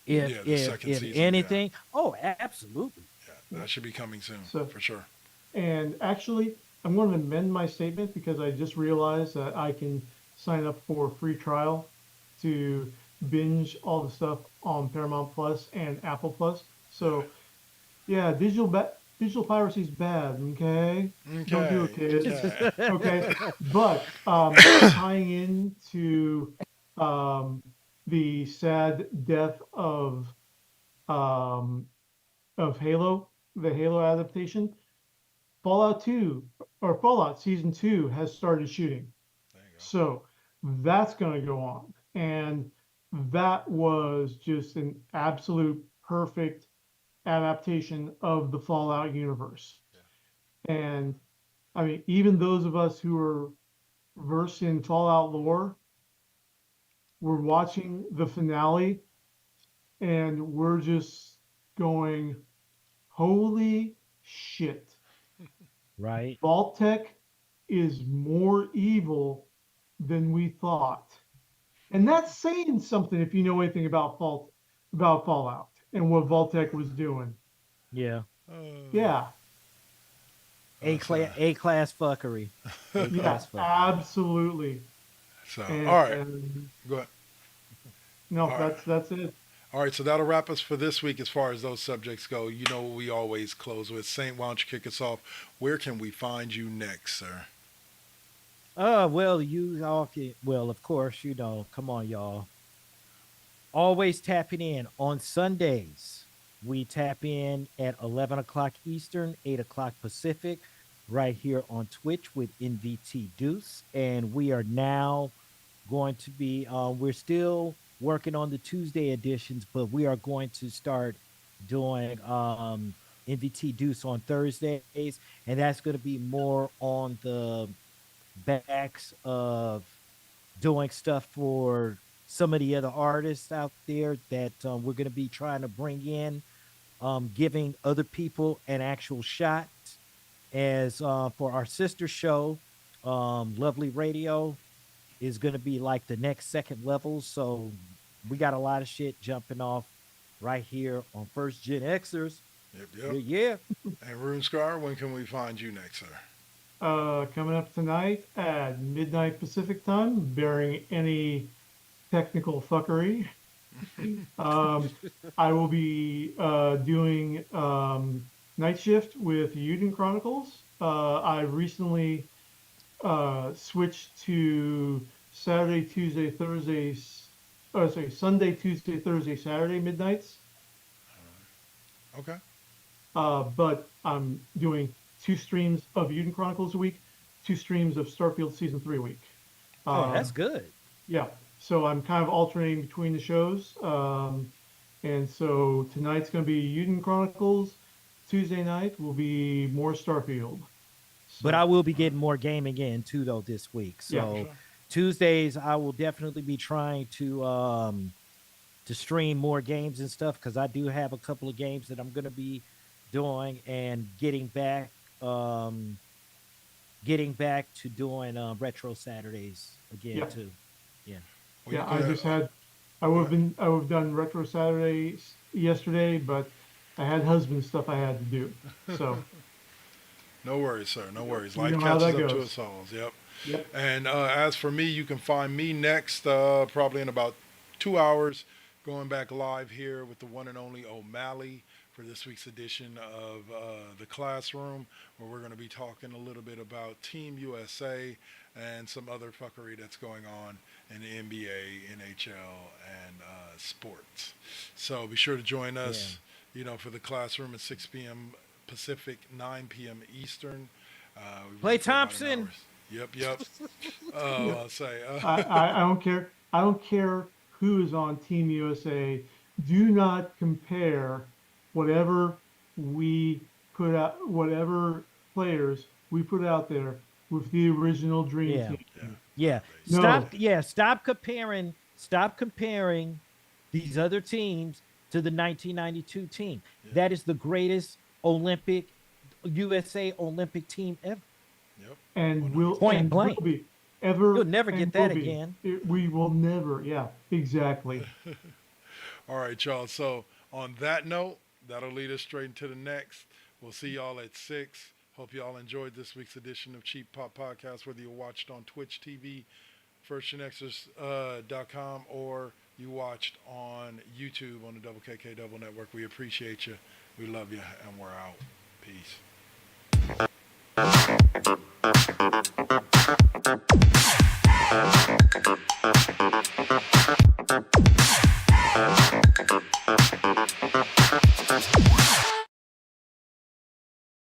yeah. Yeah, the second If season. Yeah, anything, oh, absolutely. yeah, that should be coming soon So, for sure. and actually, I'm going to amend my statement because I just realized that I can sign up for a free trial to binge all the stuff on Paramount Plus and Apple Plus. So yeah, digital piracy is bad. Okay, don't do it, Okay, kids. okay. Okay, but tying into um, the sad death um, of Halo, the Halo adaptation, Fallout 2 or Fallout Season 2 has started shooting. There you go. So that's going to go on. And that was just an absolute perfect adaptation of the Fallout universe. And I mean, even those of us who are versed in Fallout lore, we're watching the finale and we're just going, holy shit. Right. Vault-Tec is more evil than we thought. And that's saying something if you know anything about Fallout and what Vault-Tec was doing. Yeah. Uh, Yeah, that's A class fuckery. A yeah, class fuckery. absolutely. so. All right, And go ahead. no, All right. that's it. All right, so that'll wrap us for this week as far as those subjects go. You know what we always close with. Saint, why don't you kick us off? Where can we find you next, sir? Well, you all can, well, of course, come on, y'all. Always tapping in on Sundays. We tap in at 11 o'clock Eastern, 8 o'clock Pacific, right here on Twitch with NVT Deuce. And we are now going to be, we're still working on the Tuesday editions, but we are going to start doing NVT Deuce on Thursdays. And that's going to be more on the backs of doing stuff for some of the other artists out there that we're going to be trying to bring in giving other people an actual shot. As for our sister show, Lovely Radio is going to be like the next second level. So we got a lot of shit jumping off right here on First Gen Xers. Yep, Yeah, yep. yeah. And Rune Scar, when can we find you next, sir? Coming up tonight at midnight Pacific time, bearing any technical fuckery. Um, I will be doing night shift with Uden Chronicles. I recently switched to Saturday, Tuesday, Thursdays. Oh, sorry, Sunday, Tuesday, Thursday, Saturday midnights. Okay. But I'm doing two streams of Uden Chronicles a week, two streams of Starfield Season 3 a week. Oh, that's Um, good. yeah, so I'm kind of alternating between the shows. And so tonight's going to be Uden Chronicles. Tuesday night will be more Starfield. But So I will be getting more gaming in too, though, this week. yeah, For So sure. Tuesdays, I will definitely be trying to stream more games and stuff because I do have a couple of games that I'm gonna be doing and um getting back to doing retro Saturdays again yeah, too. Yeah. Well, you yeah. I could. just had Go ahead. I would have done Retro Saturdays yesterday, but I had husband stuff I had to do. So No worries, sir. No worries. you Life know how catches that up to goes. us all. Yep. Yep. And as for me, you can find me next, probably in about 2 hours, going back live here with the one and only O'Malley for this week's edition of The Classroom, where we're going to be talking a little bit about Team USA and some other fuckery that's going on in the NBA, NHL, and sports. So be sure to join Yeah. us, for The Classroom at 6 p.m. Pacific, 9 p.m. Eastern. We Play run for about an Thompson. hour. Yep, yep. Yep. I'll say. I don't care. I don't care who is on Team USA. Do not compare whatever we put out, whatever players we put out there with the original Dream Yeah. Team. Yeah, Yeah. basically. No. Stop. Yeah. Stop comparing these other teams to the 1992 team. Yeah, That is the greatest Olympic USA Olympic team ever. yep. And will 100%. Point and will blank. be ever You'll never and get will that be. again. We will never. Yeah, exactly. All right, y'all. So on that note, that'll lead us straight into the next. We'll see y'all at 6. Hope y'all enjoyed this week's edition of Cheap Pop Podcast, whether you watched on Twitch TV, firstgenexers.com, or you watched on YouTube on the Double KK Double Network. We appreciate you. We love you, and we're out. Peace.